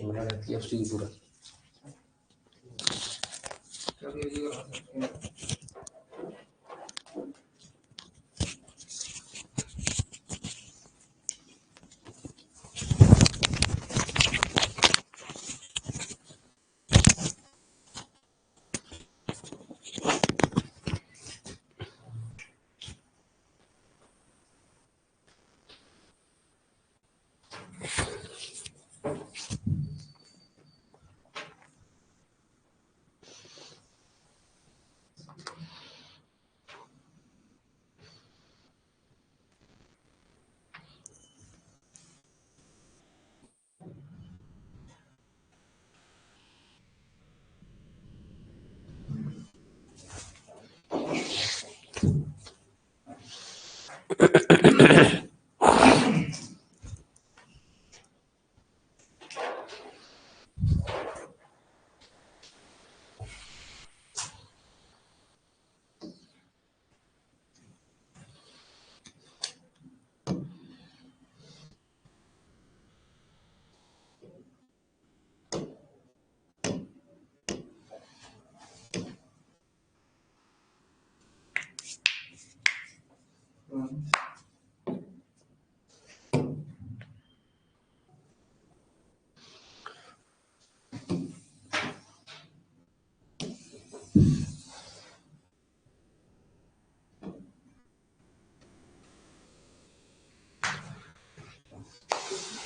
Camera रहती है उसकी पूरा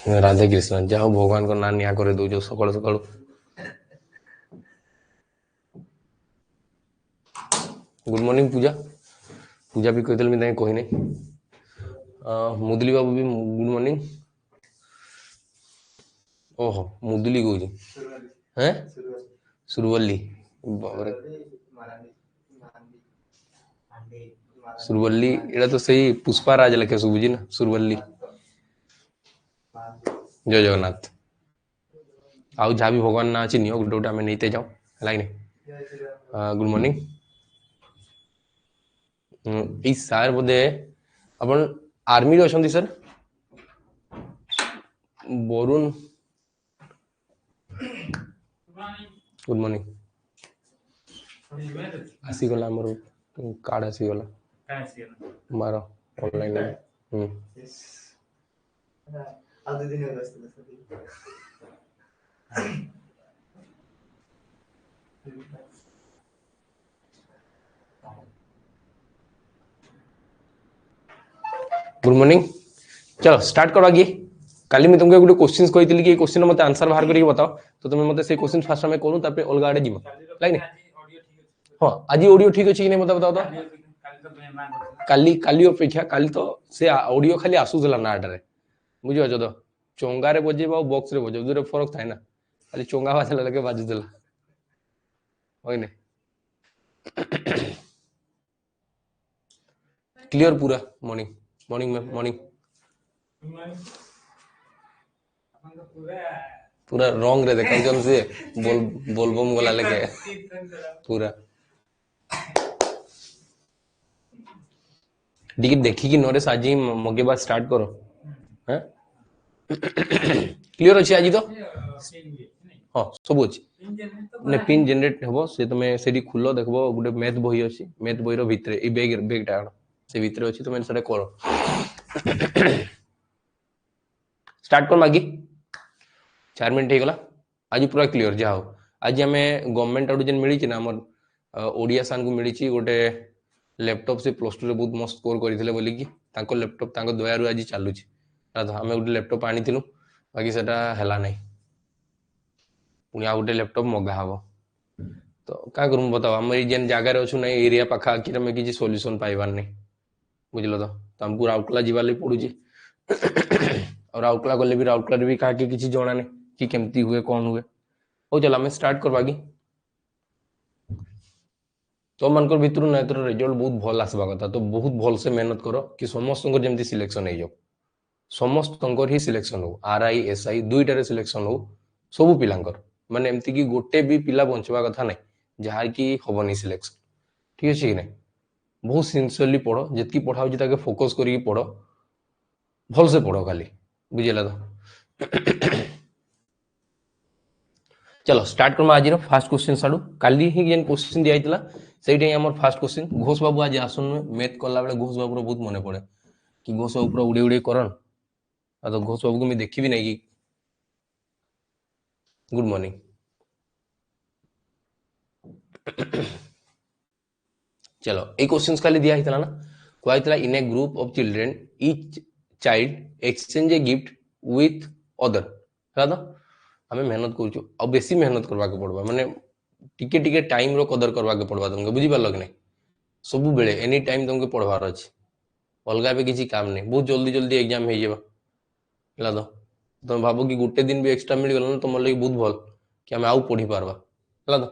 राधे कृष्ण जाओ भगवान को ना निया करे दो सकाल सकाल गुड मॉर्निंग पूजा पूजा भी कहते मैं कही नहीं मुदली बाबू भी गुड मॉर्निंग ओहो मुदली कौन हैं सुरवल्ली बाबरे सुरवल्ली एटा तो सही पुष्पा राज लेखे सुबुझी ना सुरवल्ली जय जगन्नाथ आउ जहाँ भी भगवान ना अच्छी नियो गोटे गोटे आम नहीं जाऊ है गुड मॉर्निंग ये सार बोधे अपन आर्मी रे अछंती सर वरुण गुड मॉर्निंग आसीगला मोर कार्ड आसीगला मार ऑनलाइन गुड मॉर्निंग चलो स्टार्ट करो आगे काली मैं तुमको गोटे क्वेश्चन कही कि क्वेश्चन मत आंसर बाहर करके बताओ तो तुम मत से क्वेश्चन फास्ट हमें करूँ तापर अलग आड़े जीव लाइक हाँ आज ऑडियो ठीक अच्छे कि नहीं मत बताओ तो काली काली अपेक्षा काली तो से ऑडियो खाली आसूला नाटे बुझे तो चंगारे बजेब बॉक्स रे बजेब जो फरक थाए ना खाली चंगा बाजला लगे बाजुला होने क्लियर पूरा मॉर्निंग मॉर्निंग मैम मॉर्निंग पूरा रॉन्ग रे देखा जन से बोलबम गला लेके पूरा डिकी देखी कि नरेश आज ही मगे बात स्टार्ट करो हैं क्लियर अच्छे आज तो हाँ सब अच्छे ने पिन जनरेट हम से तुम से खोल देख गोटे मैथ बही अच्छी मैथ बही भितर बैग बैगटा से भितर अच्छी तुम से कर स्टार्ट कर मागी 4 मिनट होगला आज पूरा क्लियर जहा हो आज आम गवर्नमेंट आड़ जेन मिली ना आम ओडिया सान को मिली गोटे लैपटॉप से प्लस 2 रे बहुत मस्त स्कोर करते बोलिकी लैपटॉप दयारू आज चलुची आम गोटे लैपटॉप आनी बाकी सेटा है ना पुणी आ गोटे लैपटॉप मगा हम तो क्या करूँ बताओ आम जेन जगार अच्छु ना एरिया पाखापाखि आम किसी सॉल्यूशन पाइबार नहीं बुझल तो आमको राउरकेला जीवार लगे पड़ू और राउरकेला गले भी राउरकेला भी क्या किसी जना नहीं कि केमती हुए कौन हुए हो चल आम स्टार्ट करवा तो मन भितर ना एथर रिजल्ट बहुत भल आसवा कथा तो बहुत भल से मेहनत कर कि समस्त जमी सिलेक्शन हो समस्त ही सिलेक्शन हो RI SI दुईटार सिलेक्शन हो सबू पिलांकर माने एमती कि गोटे भी पिला बंचवा कथा नहीं जहाँ कि हेनी सिलेक्शन ठीक अच्छे कि नहीं बहुत सिंसियरली पढ़ जितकी पढ़ा ताके फोकस करके पढ़ भल से पढ़ खाली बुझेगा तो चलो स्टार्ट करमा आज फास्ट क्वेश्चन साडू काली ही जेन क्वेश्चन दिया आइतला सेइटे हमर फास्ट क्वेश्चन घोष बाबू आज आसन मैथ करला बेले घोष बाबू बहुत मने पड़े कि घोष बाबू पूरा उड़े उड़े करन आ तो घोष बाबू को मैं देखी भी नहीं कि गुड मॉर्निंग चलो ए क्वेश्चंस खाली दिया आइतला ना कोइ आइतला in a group of children each child exchange a gift with other हैला तो हमें मेहनत करूछु अब बेसी मेहनत करवा के पड़बा माने टिके टिके टाइम रो कदर करवा के पड़बा तुमके बुझी पारल कि नहीं सब बेले एनी टाइम तुमके पढ़वार अछि अलगा भी किसी काम नहीं बहुत जल्दी जल्दी एग्जाम हो जाबा हैला तो तुम भाबो कि गुटे दिन भी एक्स्ट्रा मिल गलो ना तुम लगे बहुत भल कि हमें आउ पढ़ी पारबा हैला तो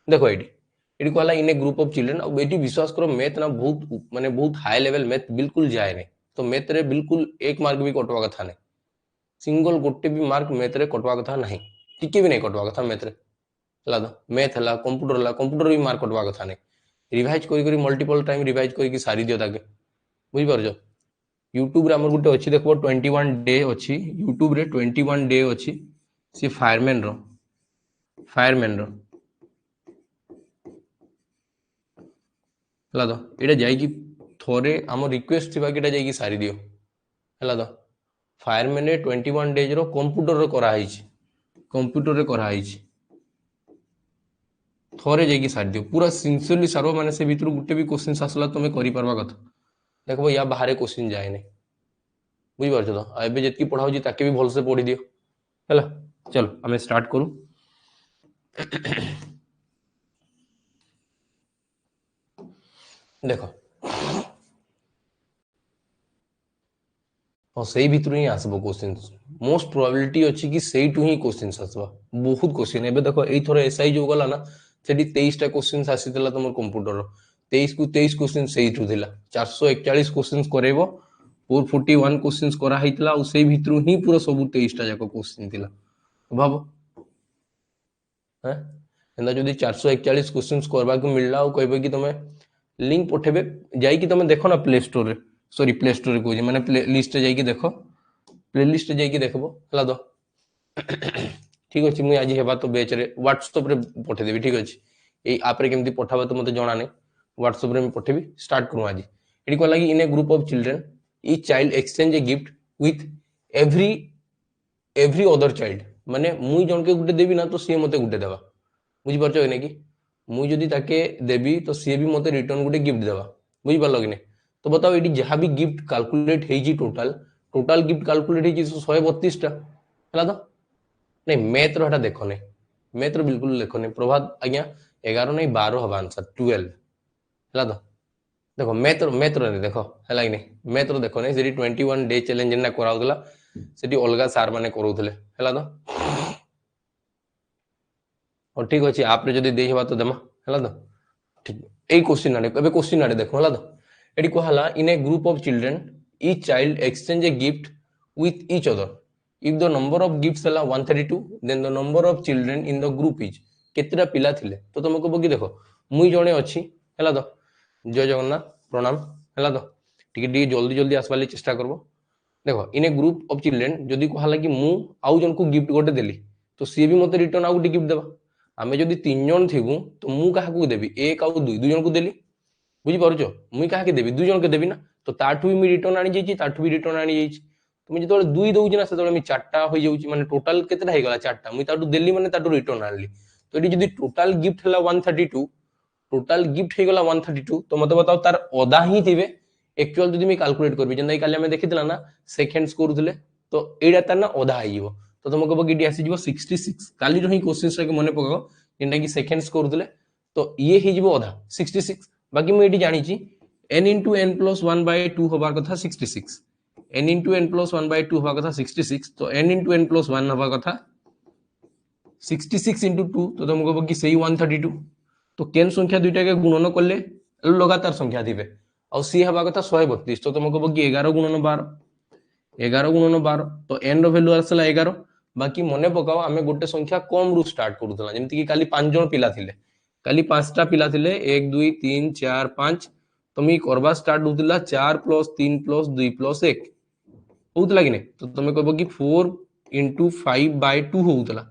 देखो एटी एटी कहला in a group of children अब एटी विश्वास करो मैथ ना बहुत माने बहुत हाई लेवल मैथ बिल्कुल जाए नहीं तो मैथ रे बिल्कुल एक मार्क भी कटवा कथा नहीं सिंगल गोटे भी मार्क मैथ रे कटवा कथा नहीं टिके भी नहीं कटवा कथा मैथ रे हैला तो मैथ हला कंप्यूटर भी मार्क कटवा कथा नहीं रिवाइज करी करी मल्टीपल टाइम रिवाइज करी सारी दियो ताके बुझी पारजो यूट्यूब रे हमर गुटे अछि देखबो 21 डे अछि यूट्यूब रे 21 डे अछि से फायरमैन रो हला तो एटा जाई कि थोरे हम रिक्वेस्ट थिबा कि एटा जाई कि सारी दियो हला तो फायरमैन रे 21 डेज रो कंप्यूटर रो करा हिच थोरे जाई कि सारी दियो पूरा सिंसियरली सारो माने से भीतर गुटे भी क्वेश्चन आसला तमे करि परबा कथा देखबो या बाहर क्वेश्चन जाए नहीं बुझी पारछ तो एबे जेतकी पढ़ाउ जी ताके भी भल से पढ़ी दियो हला चलो हमें स्टार्ट करू देखो हाँ से भीतर ही आसबो क्वेश्चन मोस्ट प्रोबेबिलिटी अछि कि सेइटु ही क्वेश्चन आसबा बहुत क्वेश्चन एबे देखो एई थोर एसआई जो गला ना सेठी 23 टा क्वेश्चन आसीतला तमर कंप्यूटर रो 23 को 23 क्वेश्चन सेइटु थिला 441 क्वेश्चन करेबो 441 क्वेश्चन करा हितला और सेई भीतर ही पूरा सब 23 टा जाको क्वेश्चन थिला भाबो हैं एंदा जदी 441 क्वेश्चन करबा को मिलला और कहबे कि तमे लिंक पठेबे जाई कि तमे देखो ना प्ले स्टोर रे सॉरी प्ले स्टोर को माने प्ले लिस्ट जाई कि देखो प्ले लिस्ट जाई कि देखबो हला दो ठीक अछि मुई आज हेबा तो बेच रे व्हाट्सएप रे पठे देबी ठीक अछि ए ऐप रे केमती पठाबा तो मते जणा नै व्हाट्सएप रे मैं पठेबी स्टार्ट करू आज एडी को लागी in a group of children each child exchange a gift with every other child माने मुई जण के गुटे देबी ना तो सी मते गुटे देबा बुझी परछो कि मुई जदी ताके देबी तो सी भी मते रिटर्न गुटे गिफ्ट देबा बुझी पारलो कि नै तो बताओ ये जहाँ भी गिफ्ट कैलकुलेट है टोटल गिफ्ट कैलकुलेट है 132 टा हला तो नहीं मैथ रो हटा देखो नहीं मैथ रो बिल्कुल देखो नहीं प्रभात आज्ञा 11 नहीं 12 हवा आंसर 12 हला तो देखो मैथ रो नहीं देखो हला कि नहीं मैथ रो देखो नहीं सेठी 21 डे चैलेंज ना कराउतला सेठी अलगा सार माने कराउतले हला तो और ठीक अछि आप रे जदी देई हवा तो देमा हला तो ठीक ए क्वेश्चन आडे एबे क्वेश्चन आडे देखो हला तो एडी कहला in a group of children each child exchange a gift with each other if the number of gifts हला 132 then the number of children in the group is केतरा पिला थिले तो तुम को बगी देखो मुई जणे अछि हला तो जय जगन्नाथ प्रणाम हला तो टिके जल्दी जल्दी आसवाली चेष्टा करबो देखो इन ए ग्रुप ऑफ चिल्ड्रन जदी कहला कि मु आउ जन को गिफ्ट गोटे देली तो सी भी मते रिटर्न आउ गिफ्ट देबा आमे जदी 3 जन थिबु तो मु काहा को देबी एक आउ दुई जन को देली बुझी पारुचो मुई काहा के देबी दुई जन के देबी ना तो ताठू भी मी रिटर्न आनी जाईची ताठू भी रिटर्न आनी जाईची तुम जतोले दुई दउची ना सेतोले मी चारटा होई जाउची माने टोटल केतेटा हे गला चारटा मुई ताठू देली माने ताठू रिटर्न आनली तो एडी जदी टोटल गिफ्ट हला 132 टोटल गिफ्ट हे गला 132 तो मते बताओ तार ओदा ही थिबे एक्चुअल जदी मी कैलकुलेट करबी जंदा काली हमें देखितला ना सेकेंड्स करूथले तो एडा तार ना ओदा आइ जीवो तो तुमको बगीडी आसी जीवो 66 काली रही क्वेश्चंस रे मने पकाओ जेंदा कि सेकेंड्स करूथले तो ये हे जीवो ओदा 66 बाकी मुझे जानी n into n plus 1 by 2 हवा कथा 66 n into n plus 1 by 2 हवा कथा 66 तो n into n plus 1 हवा कथा 66 into 2 तो तुमको बगी सही 132 तो केन संख्या दुईटा के गुणन करले लगातार संख्या दिबे और सी हवा कथा 132 तो तुमको बगी 11 गुणन 12 तो n रो वैल्यू आसला 11 बाकी मने पकाओ हमें गोटे संख्या कम रु स्टार्ट करूतला जेमति कि काली 5 जन पिला थिले काली 5टा पिला थिले 1 2 3 4 5 तुम करवा स्टार्ट होतिला 4 प्लस 3 प्लस 2 प्लस 1 होतला कि नहीं तो तुम कहबो कि 4 into 5 by 2 होतला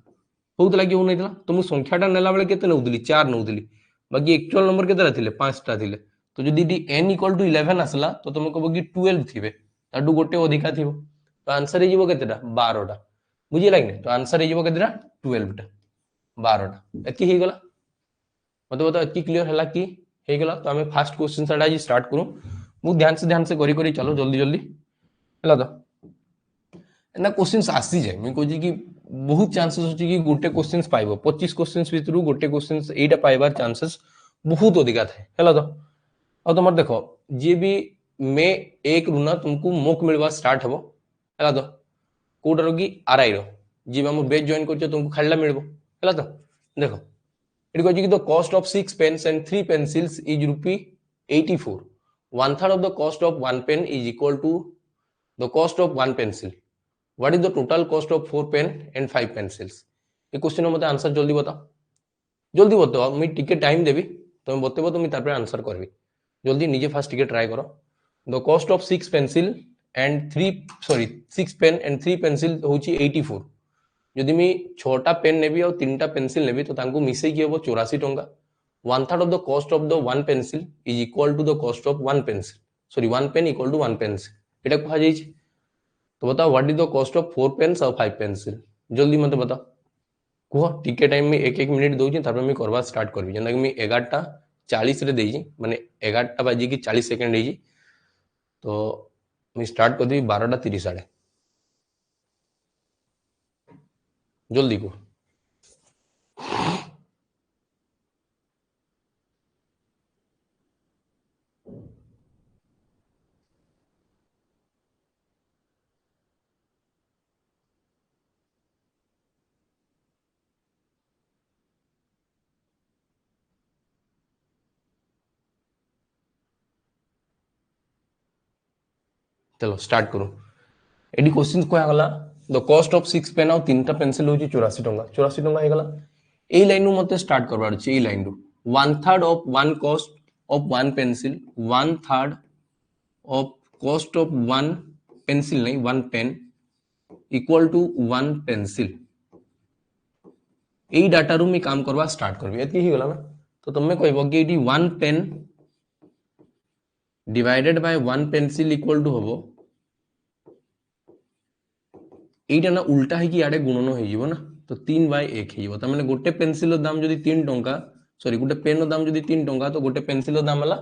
होउतला कि होउनैतला तो मु संख्याटा नेला बेले केते नउतली 4 नउतली बाकी एक्चुअल नंबर केतेला थिले 5टा थिले तो जदि डी n इक्वल टू 11 आसला तो तुम कहबो कि 12 थिबे ताडू गोटे अधिका थिबो तो आंसर हिजिबो केतेटा 12टा बुझिला कि नै तो आंसर हिजिबो केतेटा 12टा 12टा एति हे गला मते बता एति क्लियर हला कि हे गला तो हमें फर्स्ट क्वेश्चन साडा आज स्टार्ट करू मु ध्यान से करी करी चलो जल्दी जल्दी हला तो ना क्वेश्चंस आसी जाए मैं कहूँ कि बहुत चांसेस होची कि गोटे क्वेश्चंस पाइबो 25 क्वेश्चंस भितरु गोटे क्वेश्चंस एटा पाइबार चांसेस बहुत अधिका थाए हला तो और तुम देखो जी भी मे 1 रु ना तुमको मोक मिलवा स्टार्ट हबो हला तो कोडर की आरआई रो जी हम बेच जॉइन करछो तुमको खाइला मिलबो हला तो देखो इट कहू कि the cost of 6 pens and 3 pencils is rupee 84 one third of the cost of 1 pen is equal to the cost of 1 pencil what is the total cost of 4 pen and 5 pencils ये question मते answer जल्दी बताओ मैं टिके time देबी तुम बतेबो तुम तापर answer करबी जल्दी निजे फास्ट टिके ट्राई करो the cost of 6 pencil and 6 pen and 3 pencil होची 84 जदि मी 6टा पेन नेबी और 3टा पेंसिल नेबी तो तांको मिसै कि होबो 84 टंका one third of the cost of the 1 pencil is equal to the cost of 1 pencil sorry 1 pen equal to 1 pencil एटा कहा जाई तो बताओ what is the cost of 4 pens और 5 पेंसिल जल्दी मते बताओ कह टिके टाइम में एक मिनिट दउची तापर मैं करबा स्टार्ट करबी जेंदा कि मैं 11:40 रे देई माने 11टा बाजी की 40 सेकंड देई तो मैं स्टार्ट कर दी 12:30 आड़े जल्दी को चलो स्टार्ट करो एडी क्वेश्चन को आगला द कॉस्ट ऑफ 6 पेन और 3टा पेंसिल होची 84 टंका 84 टंका हे गला ए लाइन नु मते स्टार्ट करबार छी ए लाइन नु one third of one cost of one pencil one third of cost of one pencil नहीं one pen equal to one pencil ए डाटा रू मैं काम करबा स्टार्ट करबी एति ही गला ना तो तुम कहबो कि एडी one pen divided by one pencil equal to हबो एटा ना उल्टा है कि आडे गुणन हो जीवो ना तो 3/1 है त माने गोटे पेंसिल दाम जदी 3 टंका सॉरी गोटे पेन दाम जदी 3 टंका तो गोटे पेंसिल दाम हला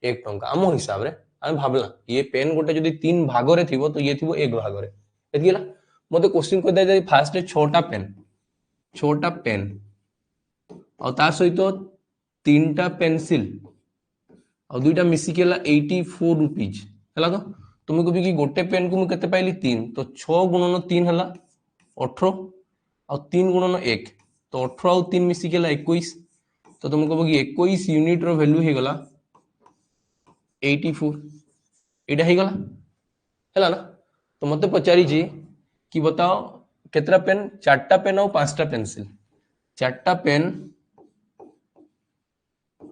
1 टंका हम हिसाब रे हम भाबला ये पेन गोटे जदी 3 भाग रे थिबो तो ये थिबो 1 भाग रे एतिला मते क्वेश्चन को दे फास्ट 6टा पेन और ता सहित 3टा पेंसिल और दुईटा मिसी केला 84 रुपीज हला तो तुम कभी कि गोटे पेन को मुझे पाइली 3 तो 6 गुणन 3 हला 18 और 3 गुणन 1 तो 18 और 3 मिसी केला 21 तो तुम कहो कि 21 यूनिट रो वैल्यू हे गला 84 एटा हे गला हला ना तो मते पचारी जी कि बताओ केतरा पेन 4टा पेन और 5टा पेंसिल 4टा पेन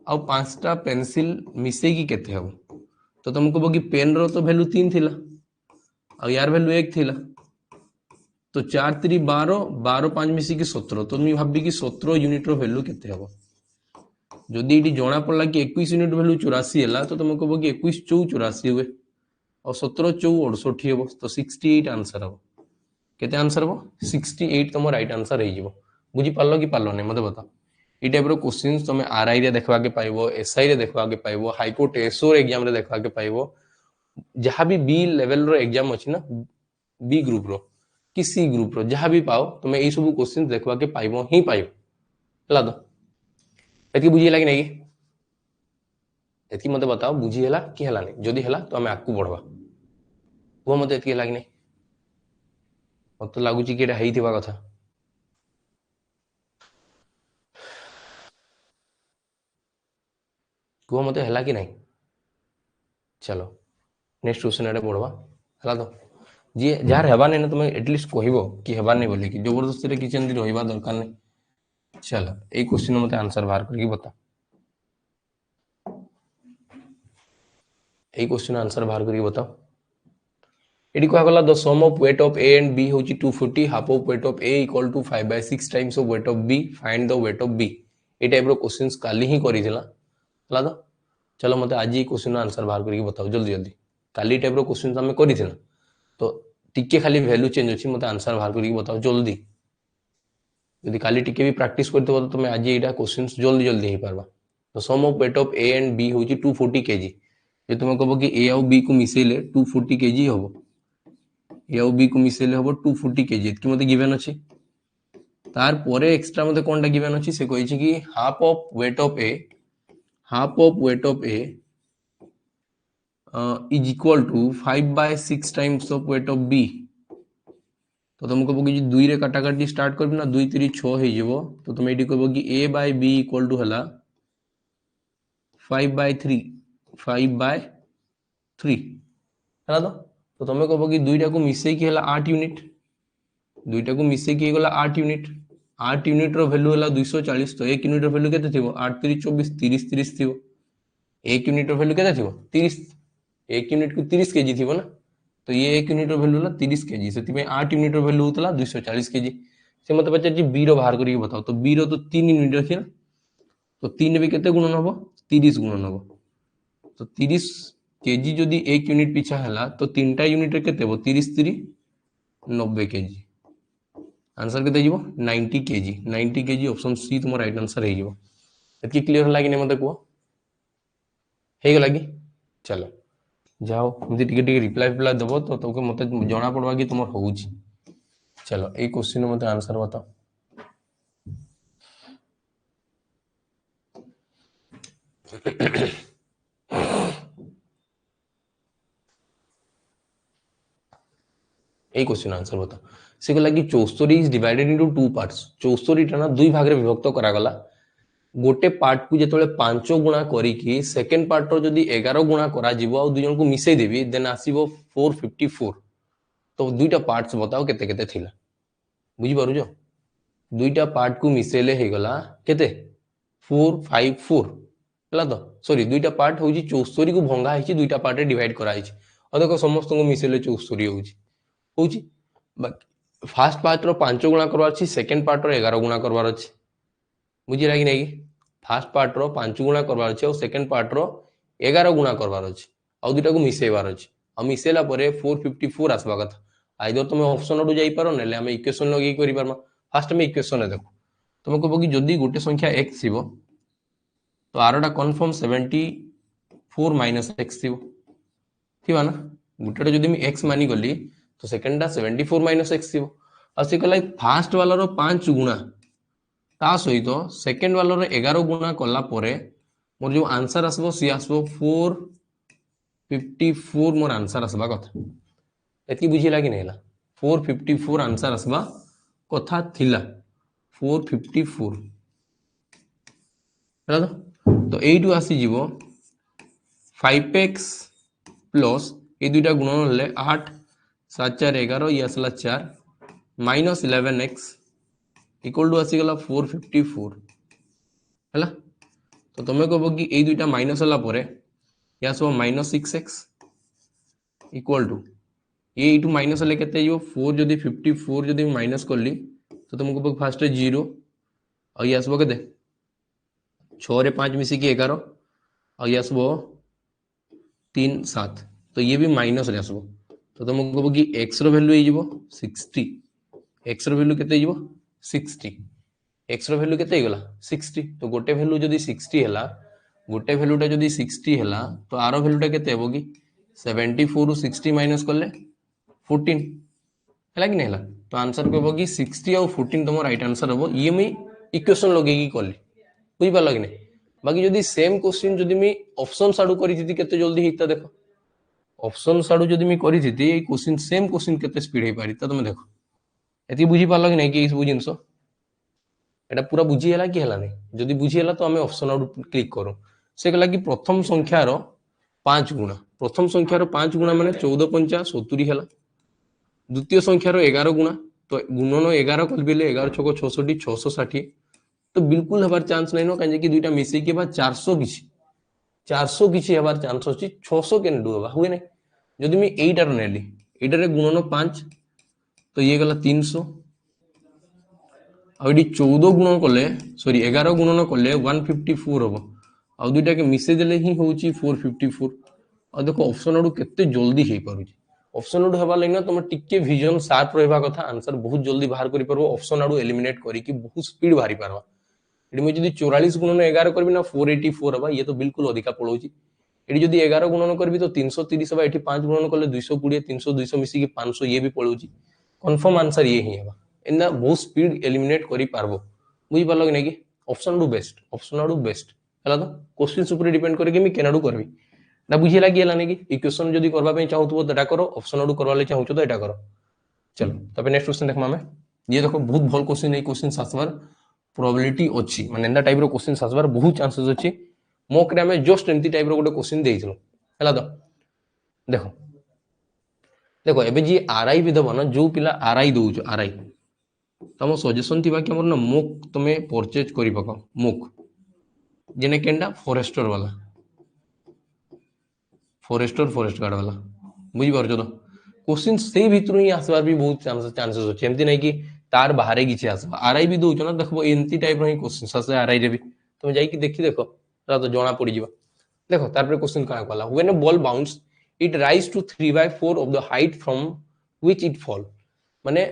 और 5टा पेंसिल मिसे की केते हबो तो तुम कहो कि पेन रो तो वैल्यू 3 थिला और यार वैल्यू 1 थिला तो 4 3 12 12 5 मिसी की 17 तो मैं भाबी कि 17 यूनिट रो वैल्यू केते हबो जदी इडी जणा पड़ला कि 21 यूनिट वैल्यू 84 हला तो तुम कहो कि 21 4 84 हुए और 17 4 68 हबो तो 68 आंसर हबो केते आंसर हबो 68 तुम राइट आंसर हे जिवो बुझी पालो कि पालो नै मते बताओ ई टाइप रो क्वेश्चंस तुम आरआई रे देखवा के पाइबो एसआई रे देखवा के पाइबो हाई कोर्ट एसओ एग्जाम रे देखवा के पाइबो जहां भी बी लेवल रो एग्जाम अछि ना बी ग्रुप रो कि सी ग्रुप रो जहां भी पाओ तुम ए सब क्वेश्चन देखवा के पाइबो ही पाइबो हला तो एति बुझी लागी नै एति मते बताओ बुझी हला कि हला नै जदी हला तो हम आकु बढ़वा वो मते एति लागी नै मते लागु छि कि एटा हेई थिबा कथा को मते हला कि नहीं चलो नेक्स्ट क्वेश्चन आडे बढ़वा हला तो जी जार हेबा नै ना तुम एटलीस्ट कहबो कि हेबा नै बोली कि जबरदस्ती रे किछ एंदी रहइबा दरकार नै चलो ए क्वेश्चन मते आंसर बाहर करके बता ए क्वेश्चन आंसर बाहर करके बताओ एटी कह गला the sum of weight of A and B होची 240 half of weight of A equal to 5/6 times of weight of B find the weight of B ए टाइप रो क्वेश्चंस काली ही करिथिला हला तो चलो मते आज ये क्वेश्चन आंसर बाहर करके बताओ जल्दी जल्दी काली टाइप रो क्वेश्चंस हमें करिथिला तो टिके खाली वैल्यू चेंज अछि मते आंसर बाहर करके बताओ जल्दी यदि काली टिके भी प्रैक्टिस करते हो तो तुम आज एटा क्वेश्चंस जल्दी जल्दी ही पारबा तो sum of weight of A and B होची 240 केजी जे तुम कहबो कि ए और बी को मिसेले 240 केजी होबो ए और बी को मिसेले होबो 240 केजी कि मते गिवन अछि तार परे एक्स्ट्रा मते कोनटा गिवन अछि से कहि छी कि half of weight of A is equal to 5/6 times of weight of B तो तुम कहबो कि 2 रे काटाकाटी स्टार्ट करबो ना 2 3 6 हे जेबो तो तुम एडी कहबो कि a by b equal to हला 5/3 हला तो तुम कहबो कि दुईटा को मिसई कि हला 8 यूनिट दुईटा को मिसई कि गला 8 यूनिट 8 यूनिट रो वैल्यू हला 240 तो 1 यूनिट रो वैल्यू केते थिबो 8 3 24 30 30 थिबो 1 यूनिट रो वैल्यू केते थिबो 30 1 यूनिट को 30 केजी थिबो ना तो ये 1 यूनिट रो वैल्यू हला 30 केजी से तिमे 8 यूनिट रो वैल्यू होतला 240 केजी से मते पचार जी बी रो बाहर करिके बताओ तो बी रो तो 3 यूनिट अछि ना तो 3 भी केते गुणन हबो 30 गुणन हबो तो 30 केजी जदि 1 यूनिट पीछा हला तो 3टा यूनिट रे केते हबो 30 3 90 केजी आंसर केते जीवो 90 केजी 90 केजी ऑप्शन सी तुम राइट आंसर हे जीवो एतकी क्लियर होला कि नै मते को हे गला कि चलो जाओ मुझे टिके टिके रिप्लाई दबो तो तोके मते जणा पड़वा कि तुमर होउची चलो ए क्वेश्चन मते आंसर बताओ ए क्वेश्चन आंसर बताओ से कहला कि 74 is divided into two parts 74 टा ना दुई भाग रे विभक्त करा गला गोटे पार्ट को जेतले 5 गुणा करी कि सेकंड पार्ट रो जदी 11 गुणा करा जीवो आ दुई जन को मिसई देबी देन आसीबो 454 तो दुईटा पार्ट्स बताओ केते केते थिला बुझी पारु जो दुईटा पार्ट को मिसेले हे गला केते 454 हला तो सॉरी दुईटा पार्ट होजी 74 को भंगा हिची दुईटा पार्ट रे डिवाइड करा हिची और देखो समस्त को मिसेले 74 होची फास्ट पार्ट रो 5 गुणा करवार अछि सेकंड पार्ट रो 11 गुणा करवार अछि बुझी लागी नै फास्ट पार्ट रो 5 गुणा करवार अछि और सेकंड पार्ट रो 11 गुणा करवार अछि और दुटा को मिसेबार अछि आ मिसेला परे 454 आसबा कथा आइदर तुम ऑप्शन रो जाई पारो नेले हम इक्वेशन लगे करि पारमा फास्ट में इक्वेशन रे देखो तुम कहबो कि जदी गोटे संख्या x थिबो तो आरोटा कन्फर्म 74 - x थिबो थिबा ना गोटेटा जदी मैं x मानी गली तो सेकंडटा 74 - x थिबो आ से कहला फास्ट वाला रो 5 गुणा ता सहित सेकंड वाला रो 11 गुणा कला परे मोर जो आंसर आसबो सी आसबो 454 मोर आंसर आसबा कथा एतकी बुझिला कि नैला 454 आंसर आसबा कथा थिला 454 हला तो एइटु आसी जीवो 5x प्लस ए दुईटा गुणन हले 8 7 4 11 ये आसला 4 माइनस 11x इक्वल टू आसी गला 454 हला तो तुम कहबो कि ए दुईटा माइनस हला परे या सब -6x इक्वल टू ये इटू माइनस हले केते यो 4 जदी 54 जदी माइनस करली तो तुमको कहबो फास्ट 0 और ये आसबो केते 6 रे 5 मिसी की 11 और ये आसबो 3 7 तो ये भी माइनस रे आसबो तो तुमको कहबो कि x रो वैल्यू हे जीवो 60 x रो वैल्यू केते जीवो 60 x रो वैल्यू केते गला 60 तो गोटे वैल्यू जदी 60 हला गोटे वैल्यूटा जदी 60 हला तो आरो वैल्यूटा केते हेबो कि 74 रु 60 माइनस करले 14 हला कि नै हला तो आंसर कहबो कि 60 और 14 तुम राइट आंसर हबो ये मैं इक्वेशन लगे की करली बुझि पाला कि नै बाकी जदी सेम क्वेश्चन जदी मैं ऑप्शन साडू करि दिति केते जल्दी हिता देखो ऑप्शन साडू जदी मैं करि दिति ए क्वेश्चन सेम क्वेश्चन केते स्पीड हे पारि त तुम देखो एति बुझि पाला कि नै कि सब जिंसो एटा पूरा बुझी हला कि हला नै जदी बुझी हला तो हमें ऑप्शन आउट क्लिक करो से कहला कि प्रथम संख्या रो 5 गुणा प्रथम संख्या रो 5 गुणा माने 14 पंचा 70 हला द्वितीय संख्या रो 11 गुणा तो गुणन 11 करबिले 11 छको 66 660 तो बिल्कुल हबार चांस नै न काजे कि दुईटा मिसई के बाद 400 किछि हबार चांस अछि 600 केन डुबा हुए नै जदी मैं 8 आर नेली एटारे गुणन 5 तो ये गला 300 आ 14 गुणन कले सॉरी 11 गुणन कले 154 हम आ दुईटा के मिसे देले ही होची 454 आ देखो ऑप्शन आडू केते जल्दी हे पारुची ऑप्शन आडू हेबा लेना तुम टिके विजन शार्प रहबा कथा आंसर बहुत जल्दी बाहर करि परबो ऑप्शन आडू एलिमिनेट करी कि बहुत स्पीड बाहरी परबा एडी मैं जदी 44 गुणन 11 करबी ना 484 हबा ये तो बिल्कुल अधिका पळौची एडी जदी 11 गुणन करबी तो 330 हबा एठी 5 गुणन कले 220 300 200 मिसी कि 500 ये भी पळौची कंफर्म आंसर ये ही हेबा एंदा बहुत स्पीड एलिमिनेट करि पारबो बुझी पारलो कि नै कि ऑप्शन आडू बेस्ट हला तो क्वेश्चंस ऊपर डिपेंड करे कि मी केनाडू करबी ना बुझी लागी हला नै कि इक्वेशन जदी करबा पे चाहूतबो तडा करो ऑप्शन आडू करबा ले चाहूचो तो एटा करो चलो तबे नेक्स्ट क्वेश्चन देखमा हमें ये देखो बहुत भल क्वेश्चन ए क्वेश्चन आसबार प्रोबेबिलिटी अछि माने एंदा टाइप रो क्वेश्चन आसबार बहुत चांसेस अछि मॉक रे हमें जस्ट एंती टाइप रो गोटे क्वेश्चन देइछलो हला तो देखो देखो एबे जी आरआई भी दबो ना जो पिला आरआई दोछ आरआई तम सजेशन थिबा कि हमर ना मॉक तमे परचेज करि पकाओ मॉक जेने केंडा फॉरेस्टर वाला फॉरेस्ट गार्ड वाला बुझी पारछो तो क्वेश्चन से भीतर ही आसबार भी बहुत चांसेस अछि एमती नै कि तार बाहरे किछि आसबा आरआई भी दोछ ना देखबो एंती टाइप रो ही क्वेश्चन आसे आरआई रे भी तुम जाई कि देखि देखो ता तो जणा पड़ी जिवो देखो तार पे क्वेश्चन का कहला when a ball bounce it rise to 3/4 of the height from which it fall माने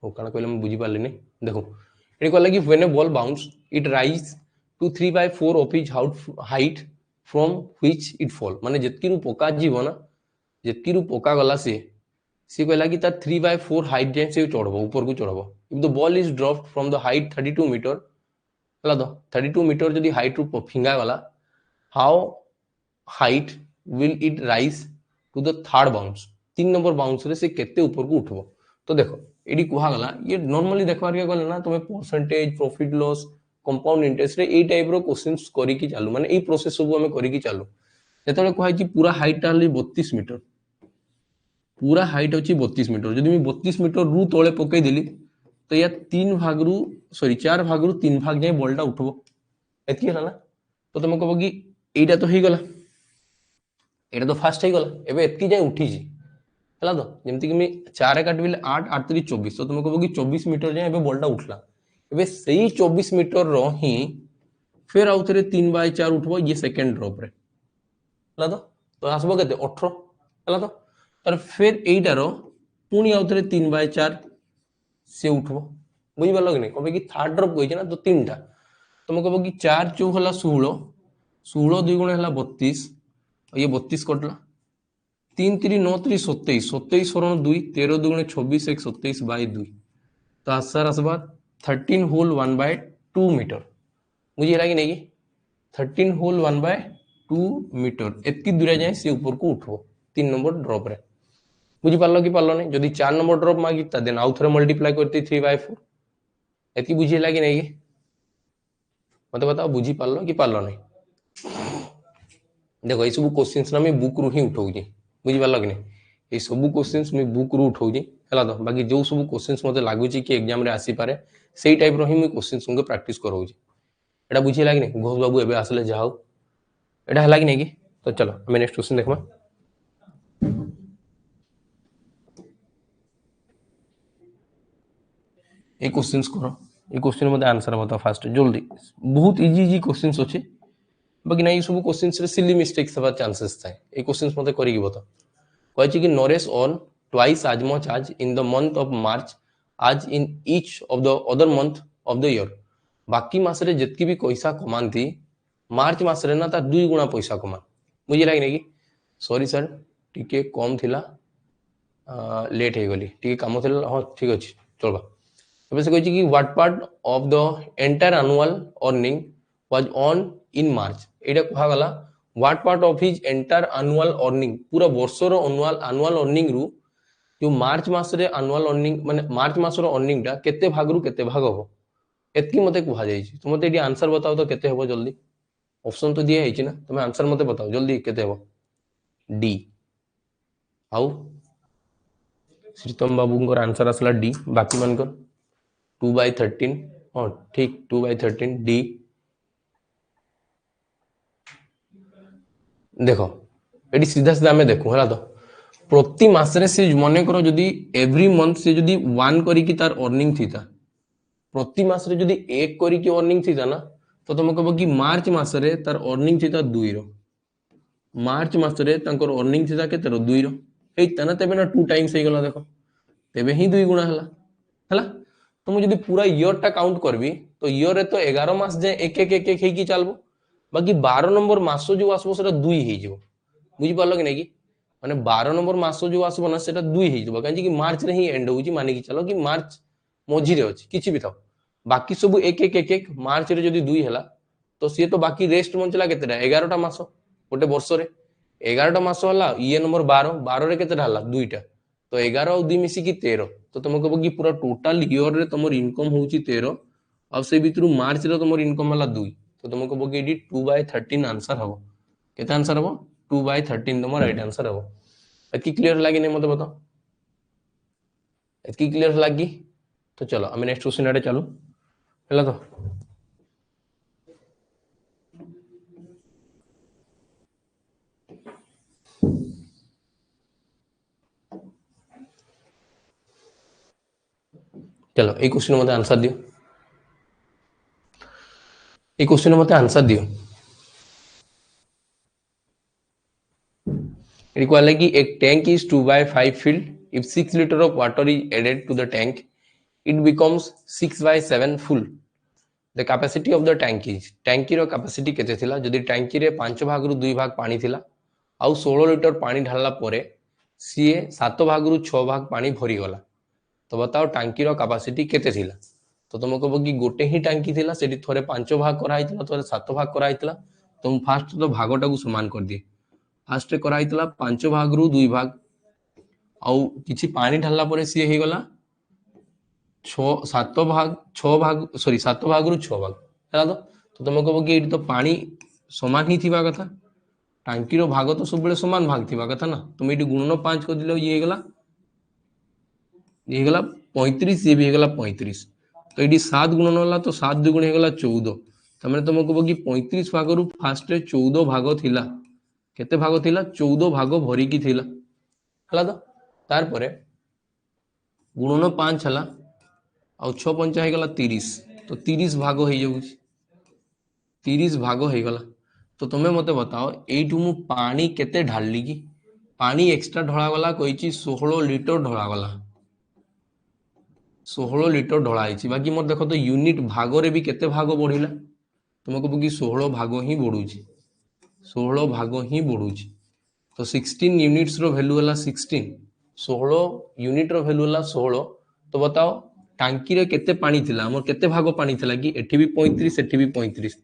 ओ काना कहले हम बुझी पारलिनी देखो एटी कहला कि when a ball bounce it rise to 3/4 of is height from which it fall माने जेतकी रु पोका जीव ना जेतकी रु पोका गला से कहला कि तार 3/4 हाइट जाए से चढ़बो ऊपर को चढ़बो if the ball is dropped from the height 32 meter हला तो 32 मीटर जदी हाइट रु फिंगा गला how height will it rise to the third bounce 3 number bounce रे से केते ऊपर को उठबो तो देखो एडी कुहा गला ये नॉर्मली देखबार के गले ना तुमे percentage profit loss compound interest रे ए टाइप रो क्वेश्चंस करी की चालू माने ए प्रोसेस सब हमें करी की चालू जेतले कुहा छी पूरा हाइट ता 32 मीटर पूरा हाइट अछि 32 मीटर जदी मैं 32 मीटर रु तळे पकई देली तो या 3 भाग रु सॉरी 4 भाग रु 3 भाग जाए बॉलटा उठबो एतकी हला ना तो तुम कहबो कि एटा तो हे गला एटा तो फास्ट हे गला एबे एतकी जाए उठी जी हला तो जेमति कि मैं 4 काटबिले 8 8 3 24 तो तुम कहबो कि 24 मीटर जाए एबे बॉलटा उठला एबे सही 24 मीटर रो ही फिर आउ थरे 3/4 उठबो ये सेकंड ड्रॉप रे हला तो आसबो केते 18 हला तो तर फिर एटार पुणी आउ थे 3/4 से उठबो बुझी पारल कि नहीं कबे कि थर्ड ड्रॉप कही ना तो 3टा तुम कहबो कि 4 चौक हला 16 16 2 गुण हला 32 ये 32 कटला 3 3 9 3 27 27 सरण 2 13 2 गुण 26 1 27/2 तो आंसर आसबा 13 होल 1/2 मीटर बुझी हला कि नहीं 13 होल 1/2 मीटर एतकी दूर जाए से ऊपर को उठबो 3 नंबर ड्रॉप रे बुझी पारलो कि पारलो नहीं जदी 4 नंबर ड्रॉप मागी ता देन आउ थरे मल्टीप्लाई करती 3/4 एतकी बुझी हला कि नहीं मते बताओ बुझी पारलो कि पारलो नहीं देखो ये सब क्वेश्चंस ना मैं बुक रु ही उठाउजी बुझी पारलो कि नहीं ये सब क्वेश्चंस मैं बुक रु उठाउजी हला तो बाकी जो सब क्वेश्चंस मते लागु छी कि एग्जाम रे आसी पारे सेही टाइप रो ही मैं क्वेश्चंस को प्रैक्टिस करौजी एटा बुझी हला कि नहीं घोष बाबू एबे आसले जाओ एटा हला कि नहीं कि तो चलो हम नेक्स्ट क्वेश्चन देखबा ये क्वेश्चंस करो ये क्वेश्चन मते आंसर बताओ फास्ट जल्दी बहुत इजी इजी क्वेश्चंस अछि बाकी ना ये सब क्वेश्चंस रे सिली मिस्टेक्स हवा चांसेस थाए ये क्वेश्चंस मते करी बताओ कहै छी कि Naresh earn twice as much as in the month of March as in each of the other month of the year बाकी मास रे जतकी भी पैसा कमांती मार्च मास रे ना ता 2 गुना पैसा कमा बुझी लाग नै कि सॉरी सर टिके कम थिला लेट हे गली टिके काम थिला हां ठीक अछि चलबा तबे से कहै छी कि what part of the entire annual earning was on in March एटा कहा गला what part of his entire annual earning पूरा वर्ष रो एनुअल अर्निंग रु जो मार्च मास रे एनुअल अर्निंग माने मार्च मास रो अर्निंग टा केते भाग रु केते भाग हो एतकी मते कहा जाई छी तुम मते एडी आंसर बताओ तो केते हेबो जल्दी ऑप्शन तो दिया है ना तुम आंसर मते बताओ जल्दी केते हेबो डी आउ श्रीतम बाबू को आंसर आसला डी बाकी मान को 2/13 हाँ ठीक 2/13 डी देखो ये सीधा सीधा आम देखू है तो प्रति मासरे से मन कर जदि एवरी मंथ से जदि 1 करिकी तार अर्निंग थीता प्रति मासरे जदि 1 करिकी अर्निंग थीता ना तो तुम कह कि मार्च मासरे तार अर्निंग थीता 2 रो मार्च मासरे तांकर अर्निंग थीता केते रो 2 रो हेइता ना तेबे ना 2 टाइम्स हे गला देखो तेबे ही 2 गुणा हला तो मुझे जदि पूरा ईयर टा काउंट करबी तो ईयर रे तो 11 मास जे एक एक एक एक हेकी चलबो बाकी 12 नंबर मास जो आसबो सेटा 2 हे जिवो बुझी पारलो कि नै कि माने 12 नंबर मास जो आसबो ना सेटा 2 हे जिवो काहे कि मार्च रे ही एंड होउची माने कि चलो कि मार्च मझी रे अछि किछि भी थाओ बाकी सब एक एक एक एक मार्च रे जदि 2 हला तो सी तो बाकी रेस्ट बंचला केतेटा 11 टा मास गोटे वर्ष रे 11 टा मास हला ये नंबर 12 12 रे केतेटा हला 2 टा तो 11 और 2 मिसी की 13 तो तुम कहबो कि पूरा टोटल ईयर रे तमर इनकम होउची 13 और से भितरु मार्च रे तमर इनकम हला 2 तो तुम कहबो कि एडी 2/13 आंसर हबो केते आंसर हबो 2/13 तमर राइट आंसर हबो एतकी क्लियर लागी नै मते बताओ एतकी क्लियर लागी तो चलो हम नेक्स्ट क्वेश्चन आड़े चलो हला तो चलो ए क्वेश्चन मते आंसर दियो ए क्वेश्चन मते आंसर दियो it कहला कि एक tank is 2/5 filled if 6 liter of water is added to the tank it becomes 6/7 full the capacity of the tank is टैंकी रो कैपेसिटी केते थिला जदी टैंकी रे 5 भाग रु 2 भाग पानी थिला आउ 16 लिटर पानी ढालला परे सीए 7 भाग रु 6 भाग पानी भरी गला तो बताओ टैंकी रो कैपेसिटी केते थिला तो तुम कहबो कि गोटे ही टैंकी थिला सेठी थोरे 5 भाग करा हितला थोरे 7 भाग करा हितला तुम फास्ट तो भागटा को समान कर दिए फास्ट करा हितला 5 भाग रु 2 भाग आउ किछि पानी ढालला परे सी हे गला 7 भाग 6 भाग सॉरी 7 भाग रु 6 भाग हैला तो तुम कहबो कि एठी तो पानी समान ही थिबा कथा टांकी रो भाग तो सब बेले समान भाग थिबा कथा ना तुम एठी गुणन 5 कर दिलो ये गला 35 ये भी हे गला 35 तो एठी 7 गुणन होला तो 7 दुगुण हे गला 14 तमने तुम कहबो कि 35 भाग रु फास्ट रे 14 भाग थिला केते भाग थिला 14 भाग भरी की थिला हला तो तार परे गुणन 5 हला आ 6 पंचा हे गला 30 तो 30 भाग हो जाउची 30 भाग हो गला तो तुम्हें मते बताओ एठू मु पानी केते ढालली की पानी एक्स्ट्रा ढळा गला कहिची 16 लिटर ढळा गला 16 लिटर ढळा आइची बाकी मोर देखो तो यूनिट भाग रे भी केते भाग बढ़िला तुमको कि 16 भाग ही बढ़ुची 16 भाग ही बढ़ुची तो 16 यूनिट्स रो वैल्यू हला 16 16 यूनिट रो वैल्यू हला 16 तो बताओ टांकी रे केते पानी थिला हमर केते भाग पानी थिला कि एठी भी 35 एठी भी 35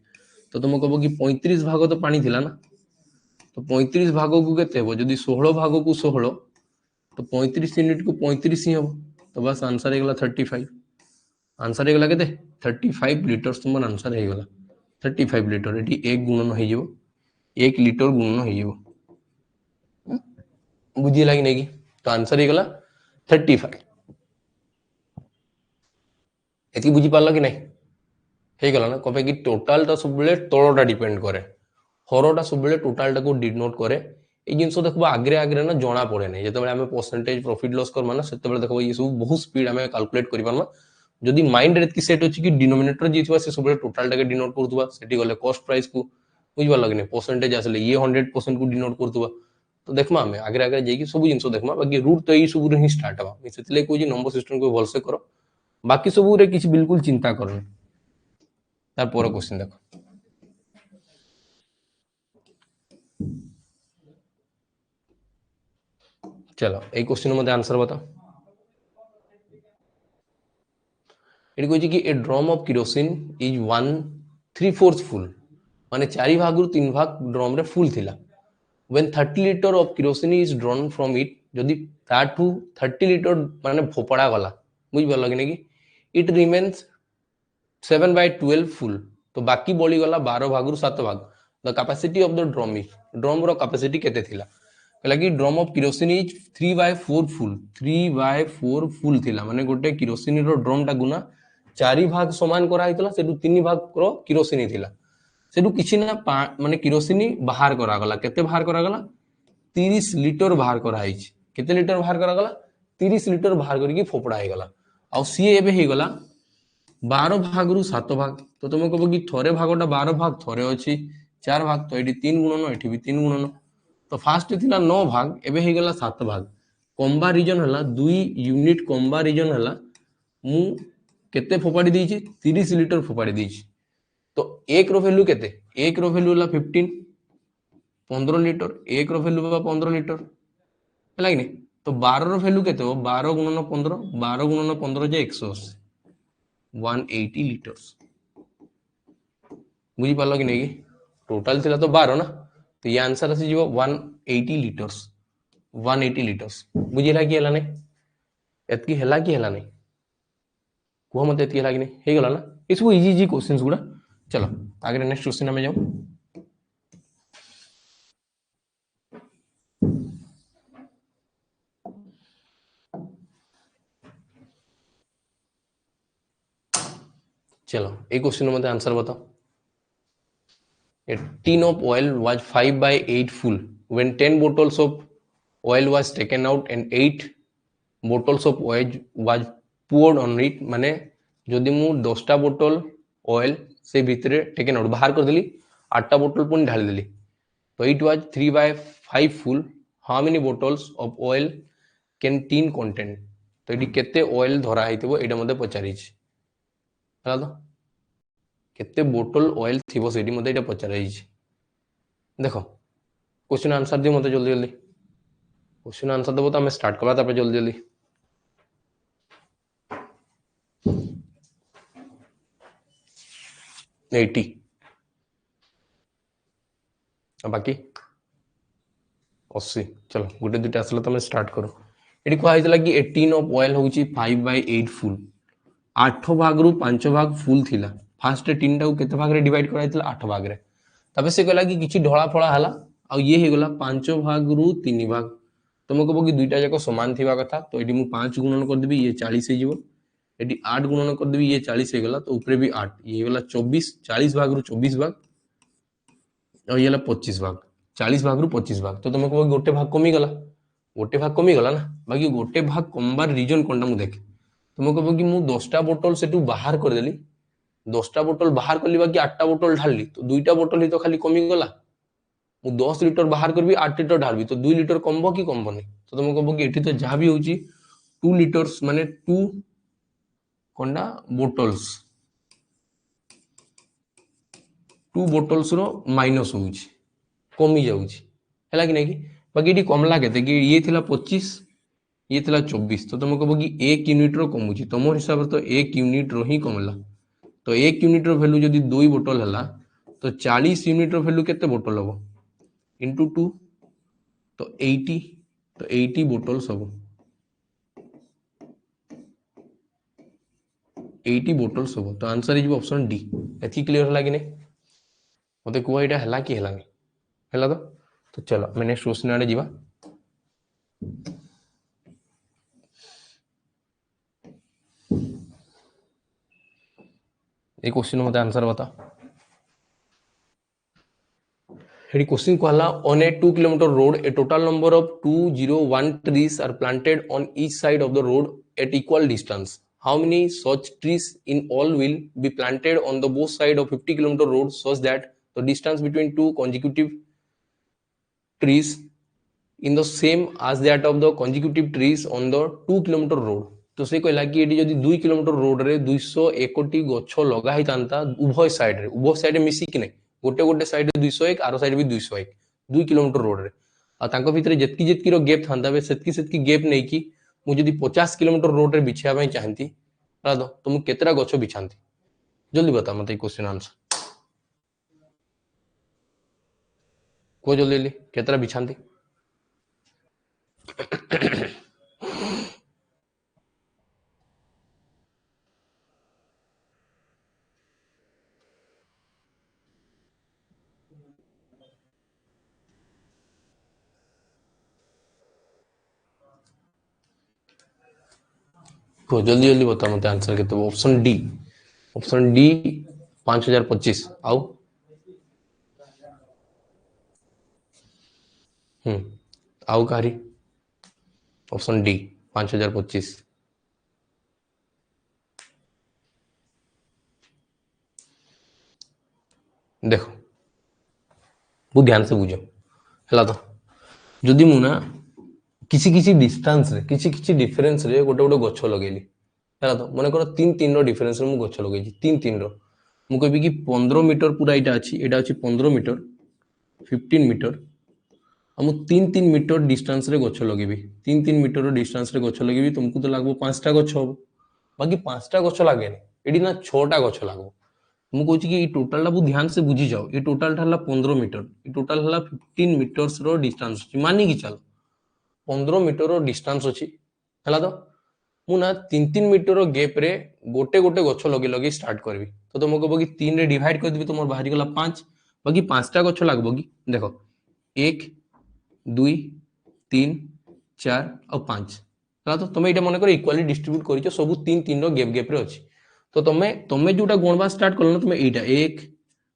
तो तुम कहबो कि 35 भाग तो पानी थिला ना तो 35 भाग को केते हो जदी 16 भाग को 16 तो 35 यूनिट को 35 ही हो तो बस आंसर हेगला 35 आंसर हेगला केते 35 लीटर तुम आंसर हेगला 35 लीटर एठी 1 गुणन हो जिवो 1 लीटर गुणन हो जिवो बुझी लागी नेकी तो आंसर हेगला 35 एति बुझी पारलो कि नै हे गला ना कबे कि टोटल ता सब बेले तळटा डिपेंड करे हरटा सब बेले टोटल टा को डिनोट करे ए जिंस देखबो आगरे आगरे ना जणा पड़े नै जते बेले हमें परसेंटेज प्रॉफिट लॉस कर माना सेते बेले देखबो ये सब बहुत स्पीड हमें कैलकुलेट करि पारमा जदी माइंड रे की सेट अछि कि डिनोमिनेटर जे थिबा से सब बेले टोटल टा के डिनोट करतुबा सेठी गले कॉस्ट प्राइस को बुझबा लगने परसेंटेज आसले ये 100% को डिनोट करतुबा तो देखमा हमें आगरे आगरे जेकी सब जिंस देखमा बाकी रूट तो ई सब रे ही स्टार्ट हवा सेतले कोइ नंबर सिस्टम को भलसे करो बाकी सब रे किछ बिल्कुल चिंता करनी तार पर क्वेश्चन देखो चलो ए क्वेश्चन मते आंसर बताओ एटी कहछि कि a drum of kerosene is 1/3 full माने 4 भाग रु 3 भाग ड्रम रे फुल थिला when 30 litre of kerosene is drawn from it जदी ताठू 30 लीटर माने फोपड़ा गला बुझ बल कि कि इट रिमेन्स 7/12 फुल तो बाकी बळी गला 12 भाग रु 7 भाग the capacity of the drum is drum रो कैपेसिटी केते थिला कहला कि drum of kerosene is 3/4 full 3/4 full थिला माने गोटे केरोसिन रो ड्रम टा गुना 4 भाग समान करा हितला सेटु 3 भाग रो केरोसिन थिला सेठू किछि ना माने किरोसिन बाहर करा गला केते बाहर करा गला 30 लिटर बाहर करा आइछ केते लिटर बाहर करा गला 30 लिटर बाहर करके फोपड़ा हे गला आ सी एबे हे गला 12 भाग रु 7 भाग तो तुम कहबो कि थोरे भागटा 12 भाग थोरे अछि 4 भाग तो एठी 3 गुणन एठी भी 3 गुणन तो फास्ट थिला 9 भाग एबे हे गला 7 भाग कंबारिजन हला 2 यूनिट कंबारिजन हला मु केते फोपाडी देछि 30 लिटर फोपाडी देछि तो एक रो वैल्यू केते एक रो वैल्यू हला 15 15 लिटर एक रो वैल्यू बा 15 लिटर है कि नहीं तो 12 रो वैल्यू केते हो 12 गुणन 15 12 गुणन 15 जे 180 180 लिटर्स बुझी पालो कि नहीं टोटल थिला तो 12 ना तो ये आंसर आसी जीवो 180 लिटर्स 180 लिटर्स बुझिला कि हला नहीं एतकी हला कि हला नहीं को मते एतकी हला कि नहीं हे गला ना इसको इजी इजी क्वेश्चंस गुडा चलो आगे नेक्स्ट क्वेश्चन में जाऊं चलो एक क्वेश्चन में आंसर बताओ a tin of oil was 5 by 8 full when 10 bottles of oil was taken out and 8 bottles of oil was poured on it माने जदि मु 10टा बोतल ऑयल से भितरे टेकन आउट बाहर कर देली 8टा बोतल पुनी ढाली देली तो it was 3 by 5 full how many bottles of oil can tin contain तो एटी केते ऑयल धरा हेतिबो एटा मते पचारि छि हला तो केते बोतल ऑयल थिबो सेटी मते एटा पचारि छि देखो क्वेश्चन आंसर दियो मते जल्दी जल्दी क्वेश्चन आंसर देबो तो हमें स्टार्ट करबा तापर जल्दी जल्दी 80 बाकी 80 चलो गोटे दुटा आसला तुम स्टार्ट करो ये कहला कि 18 ऑफ ऑयल होची 5 by 8 फुल 8 भाग रु 5 भाग फुल थिला फास्ट 3 टा केते भाग रे डिवाइड कराइतला 8 भाग रे तबे से कहला कि किछि ढोला फळा हला आ ये हे गला 5 भाग रु 3 भाग तुम कहबो कि दुईटा जाक समान थिबा कथा तो एडी मु 5 गुणन कर देबी ये 40 हे जीवो एडी 8 गुणन कर देबी ये 40 हे गला तो ऊपरे भी 8 ये गला 24 40 भाग रु 24 भाग और ये 25 भाग 40 भाग रु 25 भाग तो तुम कहो गोटे भाग कमी गला ना बाकी गोटे भाग कमबार रीजन कोनटा मु देख तुम कहो कि मु 10टा बोतल सेटू बाहर कर देली 10टा बोतल बाहर करली बाकी 8टा बोतल ढालली तो 2टा बोतल ही तो खाली कमी गला मु 10 लिटर बाहर करबी 8 लिटर ढालबी तो 2 लिटर कमबो कि कमबो नहीं तो तुम कहो कि एठी तो जहां भी होची 2 लिटर्स माने 2 कोनडा बोतल्स 2 बोतल्स रो माइनस होउची कमी जाउची हैला कि नहीं कि बाकी एटी कमला केते कि ये थिला 25 ये थिला 24 तो तुम कहबो कि 1 यूनिट रो कमुची तमो हिसाब तो 1 यूनिट रो ही कमला तो 1 यूनिट रो वैल्यू जदी 2 बोतल हला तो 40 यूनिट रो वैल्यू केते बोतल हबो इनटू 2 तो 80 बोतल्स हबो 80 बोतल्स हबो तो आंसर इज ऑप्शन डी एथि क्लियर हला कि नहीं मते कुआ एटा हला कि हला नहीं हला तो चलो मैं नेक्स्ट क्वेश्चन आड़े जीवा एक क्वेश्चन मते आंसर बता हेडी क्वेश्चन कहला on A 2 kilometre road A total number of 201 trees are planted on each side of the road at equal distance how many such trees in all will be planted on the both side of 50 kilometer road such that the distance between two consecutive trees in the same as that of the consecutive trees on the 2 kilometer road तो से कहला कि eighty जदी 2 kilometre road रे 201 गछ लगा ही तांता उभय साइड रे मिसी कि नहीं गोटे साइड रे 201 आरो साइड भी 201 2 किलोमीटर रोड रे आ तांको भितरे जेतकी रो गैप थांदा बे सेतकी गैप नै कि मु जदी 50 किलोमीटर रोड रे बिछिया पई चाहंती तो मु केतरा गछ बिछांती जल्दी बता मते क्वेश्चन आंसर को जल्दी केतरा बिछांती को जल्दी बता मते आंसर के तो ऑप्शन डी 5025 आउ आउ कहारी ऑप्शन डी 5025। देख बहुत ध्यान से बुझ है तो जदि मुना किसी किसी डिस्टेंस रे किसी किसी डिफरेंस रे गोटे गोटे गछ लगेली है तो मन कर तीन तीन रो डिफरेंस रे मु गछ लगे तीन तीन रो मु कहबी कि 15 मीटर पूरा एटा अछि 15 मीटर 15 मीटर आ मु तीन तीन मीटर डिस्टेंस रे गछ लगेबी तीन तीन मीटर डिस्टेंस रे गछ लगेबी तुमको तो लागबो पांचटा गछ हो बाकी पांचटा गछ लागेनी एडी ना छटा गछ लागबो मु कहूँ कि टोटाल बहुत ध्यान से बुझी जाओ ये टोटाल 15 मीटर ये टोटाल 15 मीटर्स रो डिस्टेंस मानी कि चल 15 मीटर रो डिस्टेंस अच्छी है तो मु ना तीन तीन मीटर रो गैप रे गोटे गोटे गछ लगे लगे स्टार्ट करबी तो तुम कहब कि 3 रे डिवाइड कर देबी तुम बाहरी गला 5 बाकी पांचटा गछ लागबो कि देखो 1 2 3 4 और 5 है तो तुम ये मन कर इक्वाली डिस्ट्रीब्यूट कर सब तीन तीन रो गैप गैप रे अच्छी तो तुम्हें जोटा गणवा स्टार्ट कल ना तुम्हें एटा 1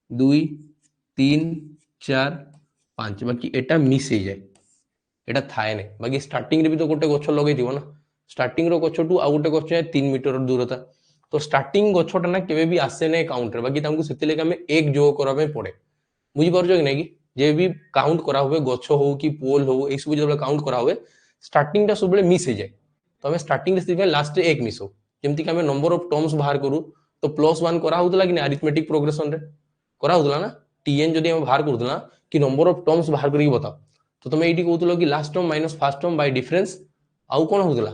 2 3 4 5 बाकी एटा मिस हो जाए एटा थाए नहीं बाकी स्टार्टिंग रे भी तो गोटे गछ लगे ना स्टार्टिंग रो गछ टू आ गोटे गछ 3 मीटर दूरता तो स्टार्टिंग गछटा ना केबे भी आसे नहीं काउंट रे बाकी तांको सेते लेके हमें एक जोग करा पे पड़े बुझी पारछो कि नहीं कि जे भी काउंट करा हुए गछ हो कि पोल हो ए सब जब काउंट करा हुए स्टार्टिंग टा सब बेले मिस हो जाए तो हमें स्टार्टिंग रे लास्ट एक मिस हो जेमति कि हमें नंबर ऑफ टर्म्स बाहर करू तो +1 करा होतला कि नहीं अरिथमेटिक प्रोग्रेशन रे करा होतला ना टीएन जदी हम बाहर करदला कि नंबर ऑफ टर्म्स बाहर करी बताओ तो तुम ये कहूल कि last term minus first term by difference आउ कौन होतला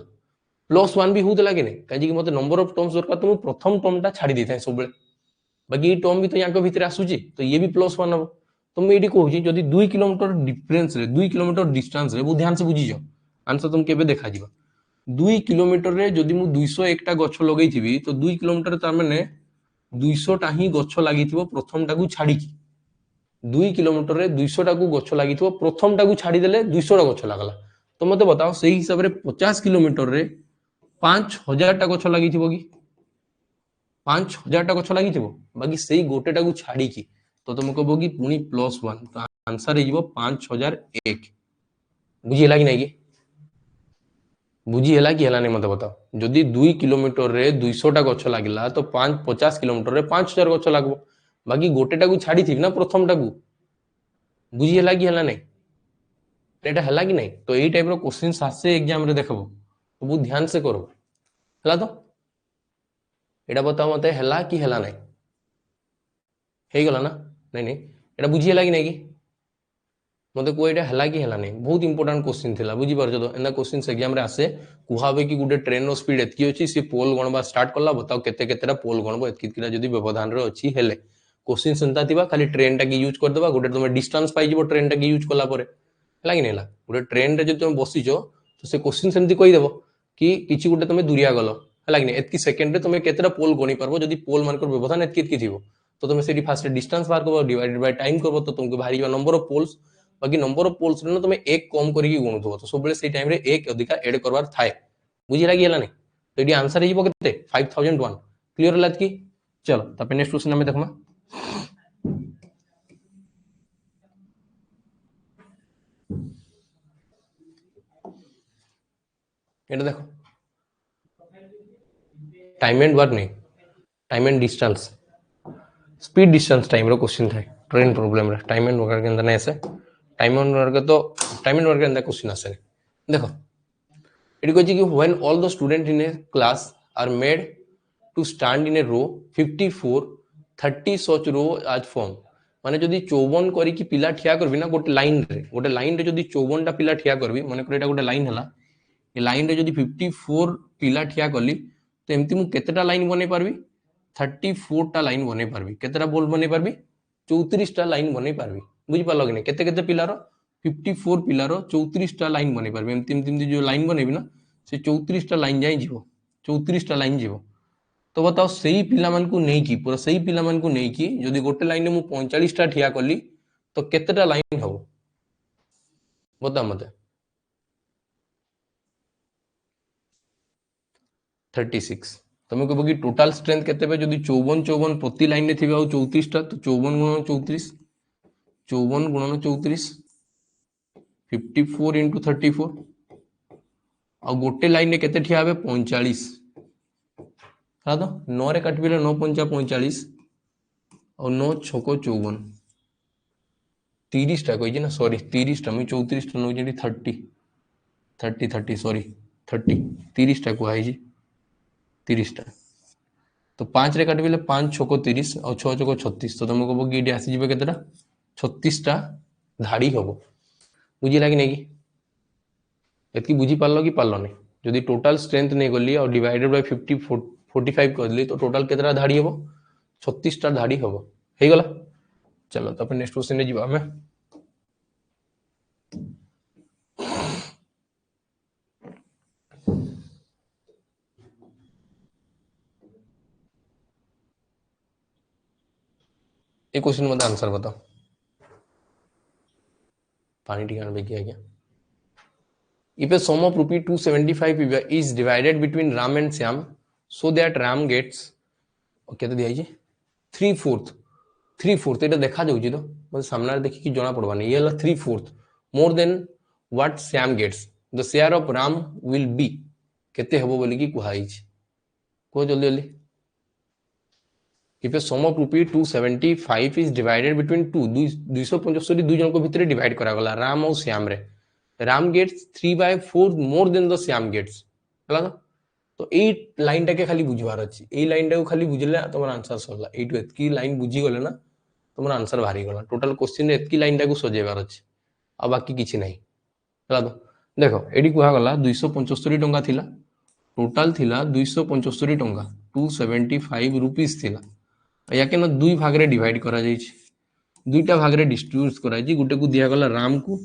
+1 भी होतला कि नहीं कहीं मत नंबर ऑफ टर्म्स दरकार तो प्रथम टर्म टा छाड़ी देता है सब बेले बाकी ये टर्म भी तो यहाँ भितर आसूची तो ये भी +1 हम तो मुझे कहूँ जदि 2 किलोमीटर डिफरेंस रे 2 किलोमीटर डिस्टेंस रे बहुत ध्यान से बुझी जाओ आंसर तुम केबे देखा जीवा 2 किलोमीटर रे जदि मु 201 टा गछ लगई थिबी तो 2 किलोमीटर तार माने 200 टा ही गछ लागि थिबो प्रथम टाकू छाड़ी की 2 किलोमीटर रे 200 टाकू गछ लागि थिबो प्रथम टाकू छाड़ी देले 200 टा गछ लागला तो मते बताओ सही हिसाब रे 50 किलोमीटर रे 5000 टा गछ लागि थिबो कि 5000 टा गछ लागि थिबो बाकी सही गोटे टाकू छाड़ी की तो तुम कहबो कि पुनी +1 तो आंसर हे जीवो 5001 बुझी लागी नहीं कि बुझी है कि नहीं मत बताओ जदि 2 किलोमीटर रे 200 टा गछ लागला तो 50 किलोमीटर रे 5000 गछ लागबो बाकी गोटे टाकू छाड़ी थी ना प्रथम टाकू बुझी है कि नहीं एटा हला कि नहीं तो यही टाइप रो क्वेश्चन आसे एग्जाम रे देखबो तो बहुत ध्यान से करो हला तो एटा बताओ मते हला कि हला नहीं हे गला ना नहीं नहीं एटा बुझी है कि नहीं कि मते कोई एटा हला कि हला नहीं बहुत इंपोर्टेंट क्वेश्चन थिला बुझी पारछ तो एना क्वेश्चंस एग्जाम रे आसे कुहाबे कि गुटे ट्रेन रो स्पीड एतकी अछि से पोल गणबा स्टार्ट करला बताओ केते केतेरा पोल गणबो एतकी किरा जदी व्यवधान रे अछि हेले क्वेश्चन सेंता थिबा खाली ट्रेन टा की यूज कर देबा गुटे तुम डिस्टेंस पाई जिवो ट्रेन टा की यूज करला परे हला कि नहीं गुटे ट्रेन रे जदी तुम बसिचो तो से क्वेश्चन सेमती कहि देबो कि किछि गुटे तुम दुरिया गलो हला कि नहीं एतकी सेकंड रे तुम केतेरा पोल गणी परबो जदी पोल मान कर व्यवधान एतकी थिबो तो तुम सेठी फास्ट डिस्टेंस बाहर करबो डिवाइडेड बाय टाइम करबो तो तुमको बाहरी नंबर ऑफ पोल्स बाकी नंबर ऑफ पोल्स रे तुम एक कम करके गुणुथबो तो सब बेले से टाइम रे एक अधिका ऐड करवार थाए बुझी लागी हला नहीं तो एडी आंसर हे केते 5001 क्लियर हला कि चलो तब नेक्स्ट क्वेश्चन हमें देखमा एटा देखो टाइम एंड वर्क नहीं time and distance speed distance time रो क्वेश्चन थाए ट्रेन प्रॉब्लम रे टाइम एंड वर्क के अंदर नहीं ऐसे टाइम एंड वर्क तो टाइम एंड वर्क के अंदर क्वेश्चन आसे देखो इट कहछि कि when all the student in a class are made to stand in a row 54 30 such row आज फॉर्म माने जदी 54 करी कि पिला ठिया करबी ना गोटे लाइन रे जदी 54 टा पिला ठिया करबी माने कर एटा गोटे लाइन हला ए लाइन रे जदी 54 पिला ठिया करली तो एमती मु केतेटा लाइन बने पारबी 34 टा लाइन बने पारबी केतेटा बोल बने पारबी 34 टा लाइन बने पारबी बुझी पालो कि नहीं केते केते पिलारो 54 पिलारो 34 टा लाइन बने पारबी एमती जो लाइन बनेबी ना से 34 टा लाइन जाई जीवो 34 टा लाइन जीवो तो बताओ सही पिला मान को नहीं की पूरा सही पिला मान को नहीं की जदी गोटे लाइन में मु 45 टा ठिया करली तो केतेटा लाइन हो बता मते 36 तुम कहब कि टोटाल स्ट्रेंथ केते पे जदी 54 54 प्रति लाइन रे थिबा 34 टा तो 54 गुणन 34 54 गुणन 34 54 इंटू 34 और गोटे लाइन केते ठिया हेबे 45 हाँ तो 9 रे काटबिले 9 पंचा 45 और 9 छको 54 30 टा कही ना सॉरी 30 टा मुई 34 टा नौ 30 सॉरी 30 30 टा कुआ है 30 टा तो 5 रे काटबिले 5 छको 30 और 6 छको 36 तो तुमको कहबो कि एडी आसी जिबे केतेटा 36 टा धाड़ी हबो बुझिला कि नहीं कि एतकी बुझी पारलो कि पारलो नहीं जदि टोटल स्ट्रेंथ नहीं गली और डिवाइडेड बाय 50 45 करली तो टोटल केतेटा धाड़ी हबो 36 टा धाड़ी हबो हे गला चलो तो अपन नेक्स्ट क्वेश्चन रे जिबा हमें एक क्वेश्चन मत आंसर बताओ पानी टिकाने पे किया क्या If a sum of rupee 275 is divided between Ram and Syam so that Ram gets क्या तो दिया है 3/4 এটা দেখা যাଉଛି তো মানে সামনে দেখি কি জনা পড়বা না ये হলো 3/4 more than what Syam gets the share of Ram will be केते हबो बोली कि कुहा हिच को जल्दी जल्दी if a sum of rupee 275 is divided between 275 दुई जन को भितर डिवाइड करा गला राम और श्याम रे Ram gets 3/4 more than the Shyam gets हला तो ए लाइन टा के खाली बुझवार अछि ए लाइन टा को खाली बुझले तमर आंसर सरला एटू एतकी लाइन बुझी गले ना तमर आंसर भारी गला टोटल क्वेश्चन रे एतकी लाइन टा को सजेबार अछि आ बाकी किछि नहीं हला तो देखो एडी कुहा गला 275 टंका थिला टोटल थिला 275 टंका 275 रुपीस थिला याके ना दुई भाग रे डिवाइड करा जाई छी दुईटा भाग रे डिस्ट्रीब्यूट करा जी गुटे को दिया गला राम को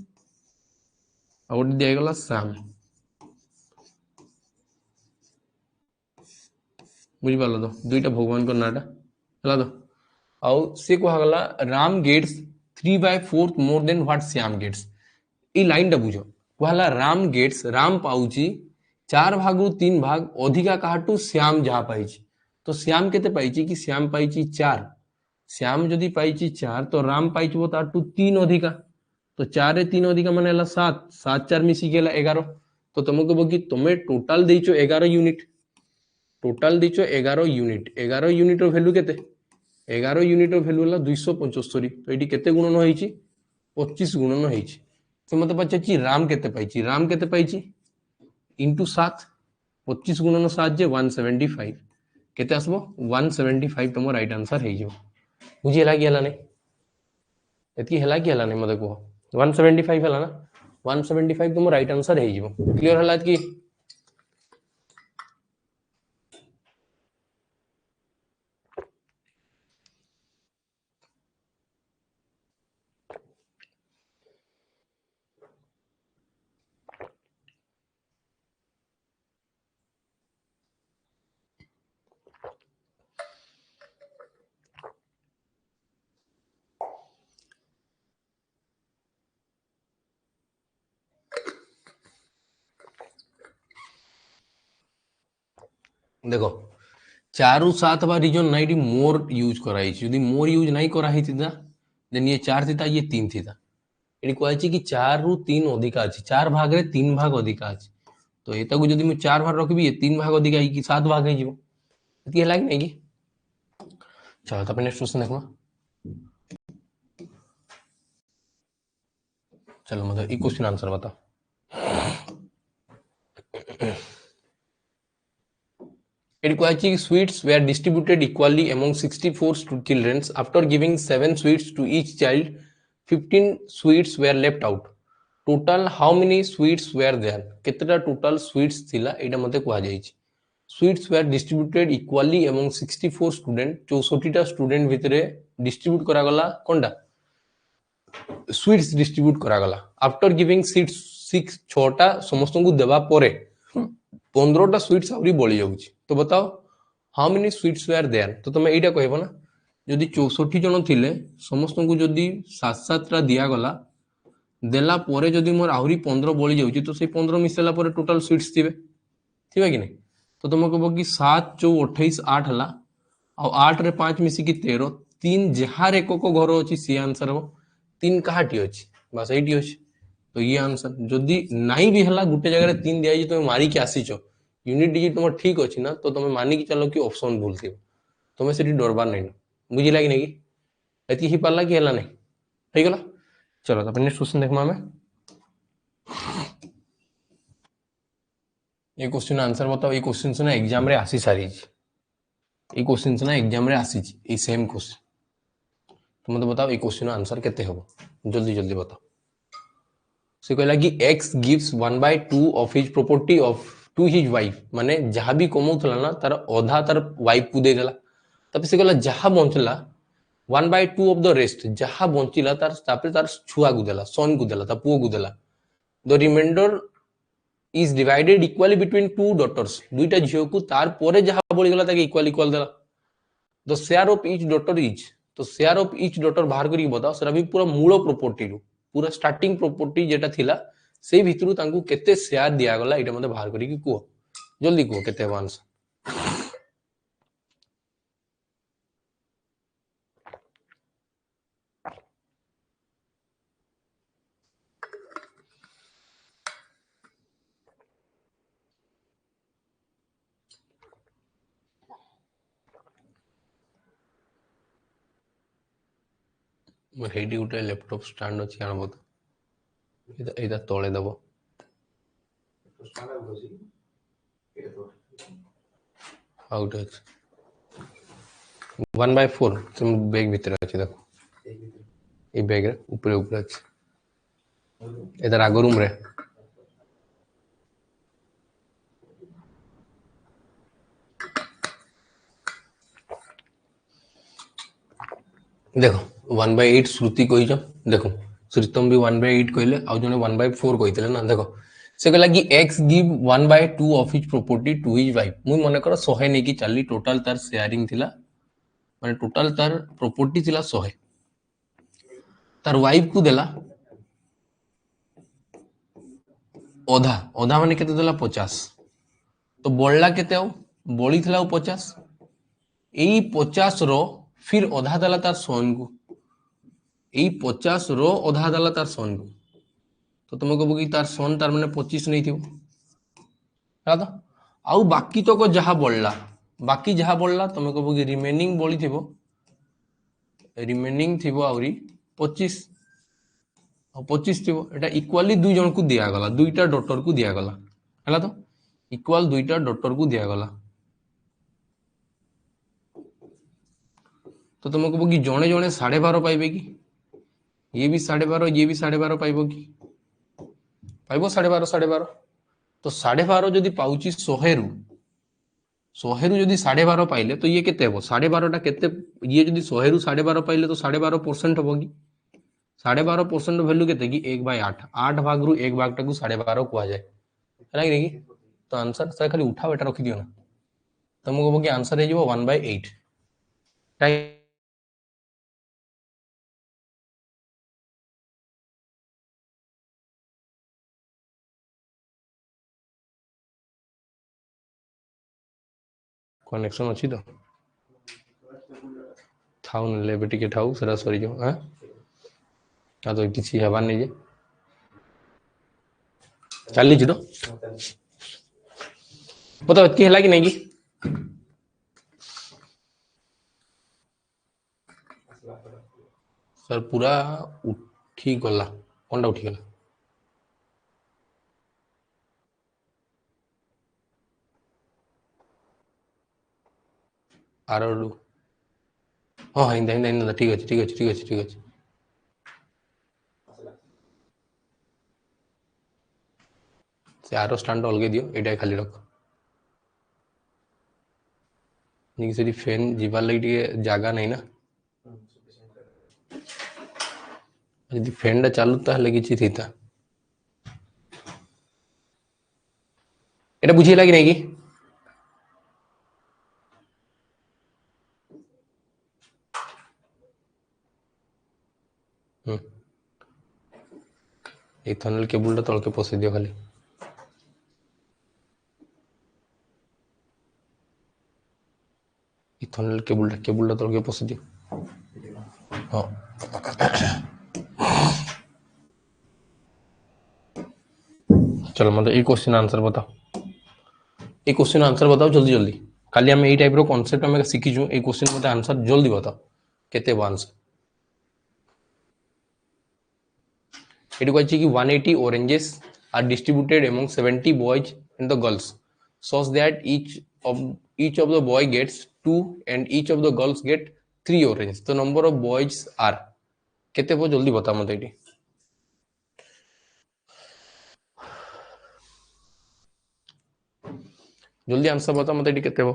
और गोटे दिया गला श्याम बुझी पालो तो दुईटा भगवान को नाटा हला तो आउ से को गला Ram gets 3/4 more than what Shyam gets ई लाइन टा बुझो कहला राम गेट्स राम पाउची 4 भागु 3 भाग अधिका काटू श्याम जहा पाइची तो श्याम केते पाइची कि श्याम पाइची 4 श्याम जदि पाइची 4 तो राम पाइचबो ताटू 3 अधिका तो 4 रे 3 अधिका माने 7 7 4 मिसी गेला 11 तो तुमको कहबो कि तुमे टोटल देइचो 11 यूनिट टोटल देइचो 11 यूनिट 11 यूनिट रो वैल्यू केते 11 यूनिट रो वैल्यू हला 275 तो एटी केते गुणन होईची 25 गुणन होईची तो मते पछची राम केते पाइची इनटू 7 25 गुणन 7 जे 175 केते आसबो 175 तुम राइट आंसर हे जो बुझी हला कि हला नै एतकी हला कि हला नै मते को 175 हला ना 175 तुम राइट आंसर हे जो क्लियर हला कि देखो 4 रु 7 बा रीजन नाइट मोर यूज कराई यदि मोर यूज नहीं करा ही थिता देन ये 4 थिता ये 3 थिता एडी कहै कि 4 रु 3 अधिका अछि 4 भाग रे 3 भाग अधिका अछि तो एता को जदि मैं 4 भाग रखबी ये 3 भाग अधिका कि 7 भाग हे जिवो एती लाग नै कि चलो तो अपन नेक्स्ट क्वेश्चन देखो चलो मतलब ई क्वेश्चन आंसर बताओ It Koichi sweets were distributed equally among 64 children. After giving 7 sweets to each child, 15 sweets were left out. Total how many sweets were there? कितना total sweets थिला एटा मते कुआ जाईछि. Sweets were distributed equally among 64 students. 64 टा student भितरे distribute करा गला कोनडा sweets distribute करा गला. आफ्टर गिविंग 6 6टा समस्त को देबा परे 15टा स्वीट्स आउरी बळी जाउछि. तो बताओ how many sweets were there तो तुम एटा कहबो ना जदि 64 जन थिले समस्त को जदि 7 टा दिया गला देला परे जदि मोर आउरी 15 बळी जाउछि तो से 15 मिसेला परे टोटल स्वीट्स थिबे थिबा कि नै तो तुम कहबो कि 7 4 28 8 हला आ 8 रे 5 मिसी कि 13 3 जहार एक को घर अछि सी आंसर हो 3 काहाटी अछि बस एटी अछि तो ये आंसर जदि नहीं भी हला गुटे जगह 3 दिया तुम मारी के आसीच यूनिट डिजिट तुम ठीक अच्छी ना तो तुम मानिक चलो कि ऑप्शन भूल थी तुम से डरबार नहीं बुझिला कि नहीं एति ही पाला कि हला नहीं हो गला चलो तापर नेक्स्ट क्वेश्चन देखमा हमें ये क्वेश्चन आंसर बताओ ये क्वेश्चन ना एग्जाम रे आसी सारी ये क्वेश्चन ना एग्जाम रे आसी ये सेम क्वेश्चन तो मतलब बताओ ये क्वेश्चन आंसर केते हबो जल्दी जल्दी बताओ से कहला कि x gives 1/2 of his property of to his wife माने जहाँ भी कमौथला ना तार अधा तार वाइफ को दे देला तब से कहला जहाँ बंचला 1/2 of the rest जहाँ बंचिला तार तापर तार छुआ को देला सन को देला ता पुओ को देला the remainder is divided equally between two daughters दुईटा झियो को तार परे जहाँ बळी गला ताके इक्वल इक्वल देला the share of each daughter is तो शेयर ऑफ ईच डॉटर बाहर करी बताओ सेरा भी पूरा मूल प्रॉपर्टी रू पूरा स्टार्टिंग प्रॉपर्टी जेटा थिला से भितरु तांकू केते शेयर दिया गला एटा मते बाहर करी कि को जल्दी को केते आंसर मोर हेडी उठे लैपटॉप स्टैंड अछि आन बत एदा तळे दबो आउट अछि 1/4 तुम बैग भीतर अछि देखो ए बैग रे ऊपर ऊपर अछि एदा आगो रूम रे देखो 1/8 श्रुति कही देखो श्रीतम भी 1/8 कहले आ जने 1/4 कहते ना देखो से कहला कि x give 1/2 of his property to his wife मुई मन कर 100 नेकी चली टोटल तार शेयरिंग थिला माने टोटल तार प्रॉपर्टी थिला 100 तार वाइफ को देला ओधा ओधा माने केते देला 50 तो बळला केते आउ बळी थिला 50 एई 50 रो फिर ओधा देला तार सोन को एई 50 रो ओधा देला तार सोन को तो तुम कहबो कि तार सोन तार माने 25 नहीं थिबो है तो आउ बाकी तो को जहा बळला बाकी जहा बळला तुम कहबो कि रिमेनिंग बळी थिबो रिमेनिंग थिबो आउरी 25 25 थी एटा इक्वाली दुई जन को दिया गला दुईटा डॉटर को दिया गला है तो इक्वाल दुईटा डॉटर को दिया गला तो तुम कहबो कि जणे जणे 12.5 पाइबे कि ये भी 12.5 ये भी 12.5 पाइबो कि पाइबो 12.5 12.5 तो 12.5 जदि पाउची 100 रु 100 रु जदि 12.5 पाइले तो ये केते हबो 12.5 टा केते ये जदि 100 रु 12.5 पाइले तो 12.5% हबो कि 12.5% वैल्यू केते कि 1/8 8 भाग रु 1 भाग टाकू 12.5 कुआ जाए है कि तो आंसर से खाली उठा बेटा रखि दियो ना तुमको कहबो कि आंसर हे जिवो 1/8 कनेक्शन अच्छी तो थाउ न लेबे टिके थाउ सेरा सरी जो हां आ तो किछि हेबार नै जे चली जी तो पता कि हला कि नहीं कि सर पूरा उठी गला कोनटा उठी गला आरोडू हां हिंदा हिंदा हिंदा ठीक है ठीक है ठीक है ठीक है से आरो स्टैंड अलगे दियो एटा खाली रख नहीं से फैन जीवार लगी जगह नहीं ना यदि फैन टा चालू ताहले किछि थिता एटा बुझिला कि नहीं कि इथनल केबल टा तलके पसि दियो खाली इथनल केबल टा तलके पसि दियो हां चलो मतलब ये क्वेश्चन आंसर बताओ, ये क्वेश्चन आंसर बताओ जल्दी जल्दी। खाली आम यही टाइप कॉन्सेप्ट आम शिखीचु, ये क्वेश्चन मत आंसर जल्दी बताओ केते आंसर। ये कहछि कि 180 oranges are distributed among 70 boys and the girls such that each of the boy gets 2 and each of the girls get 3 oranges, the number of boys are केते वो जल्दी बता मत एटी। जल्दी आंसर बता मत एटी केते वो।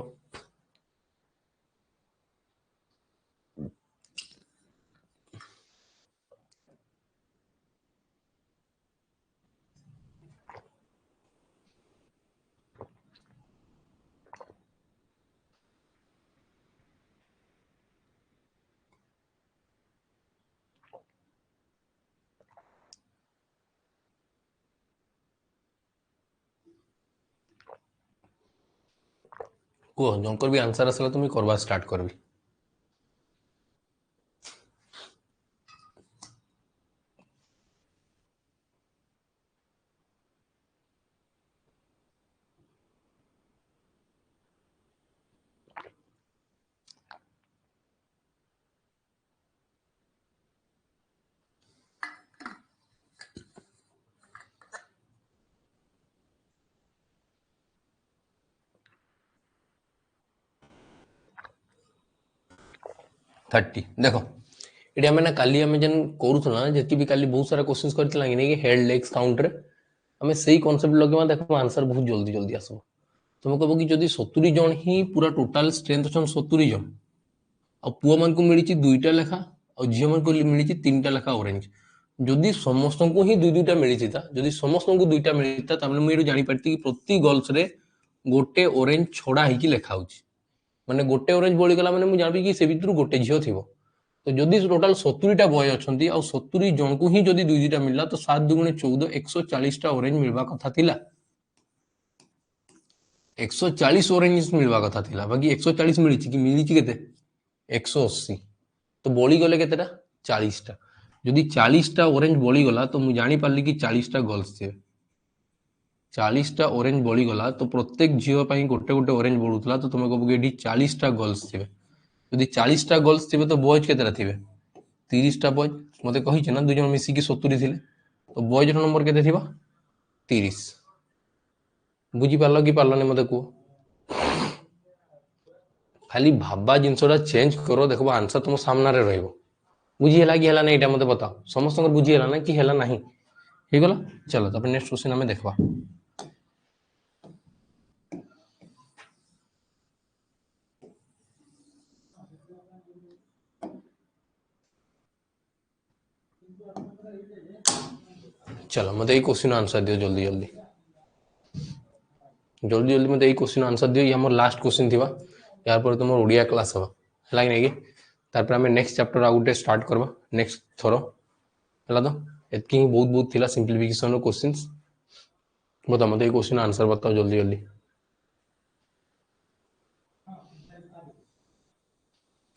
कुह जंकर भी आंसर आसला तुम करवा स्टार्ट करबी। थर्टी देख ये आम ना काली आम जेन करूला जी भी काली बहुत सारा क्वेश्चन करथिला कि हेड लेग्स काउंट रे आम से कॉन्सेप्ट लगे देखो आंसर बहुत जल्दी जल्दी आसो। तुम कह कि जदि 70 जन ही पूरा टोटाल स्ट्रेंथ अच्छा 70 जन आ पुआ मान को मिली 2टा लेखा और झील मान को मिली 3टा लेखा ऑरेंज, जदि समस्त को ही 2-2टा मिली था, जदि समस्त को 2टा मिली था तामने मुझे जानी पारती कि प्रति गर्ल्स रे गोटे ऑरेंज छड़ा होगी लेखा होची, माने गोटे ऑरेंज बोली गला माने मु जानि कि से भितर गोटे झियो थिबो। तो जदि टोटाल 70टा बॉय अछंती आ 70 जन को ही जदि 2-2टा मिलला तो 7 दुगुणे 14 140टा ऑरेंज मिलवा कथा थिला, 140 ऑरेंज मिलवा कथा थिला, बाकी 140 मिली कि मिली केते 180, तो बॉली गले केतेटा 40टा। जदि 40टा ऑरेंज बॉली गला तो मु जानि पारली कि 40टा गर्ल्स थे, 40टा ऑरेंज बॉली गला तो प्रत्येक झियो पई गोटे गोटे ऑरेंज बढुतला, तो तुम कहबो कि एडी 40टा गर्ल्स थे। यदि 40टा गर्ल्स थे तो बॉयज केतेटा थे 30टा बॉयज, मते कहि छ ना दुई जन मिसी कि 70 थिले, तो बॉयज नंबर केते थिबा 30। बुझी पारलो कि पारलो ने मते को खाली भाबा जिनसटा चेंज करो देखो आंसर तुम सामना रे रहइबो। बुझी हला कि हला नहीं एटा मते बताओ, समस्त बुझी हला ना कि हला नहीं हे गला। चलो तब नेक्स्ट क्वेश्चन हमें देखबा। चलो मते এই क्वेश्चन आंसर दियो जल्दी जल्दी जल्दी जल्दी मते এই क्वेश्चन आंसर दियो। ये हमर लास्ट क्वेश्चन थिबा, यार पर तुम ओडिया क्लास हवा हला कि तारपर हमें नेक्स्ट चैप्टर आउटे स्टार्ट करबा नेक्स्ट थरो हला। तो एतकी ही बहुत बहुत थिला सिंपलीफिकेशन रो क्वेश्चंस। बता मते এই क्वेश्चन आंसर बताओ जल्दी जल्दी।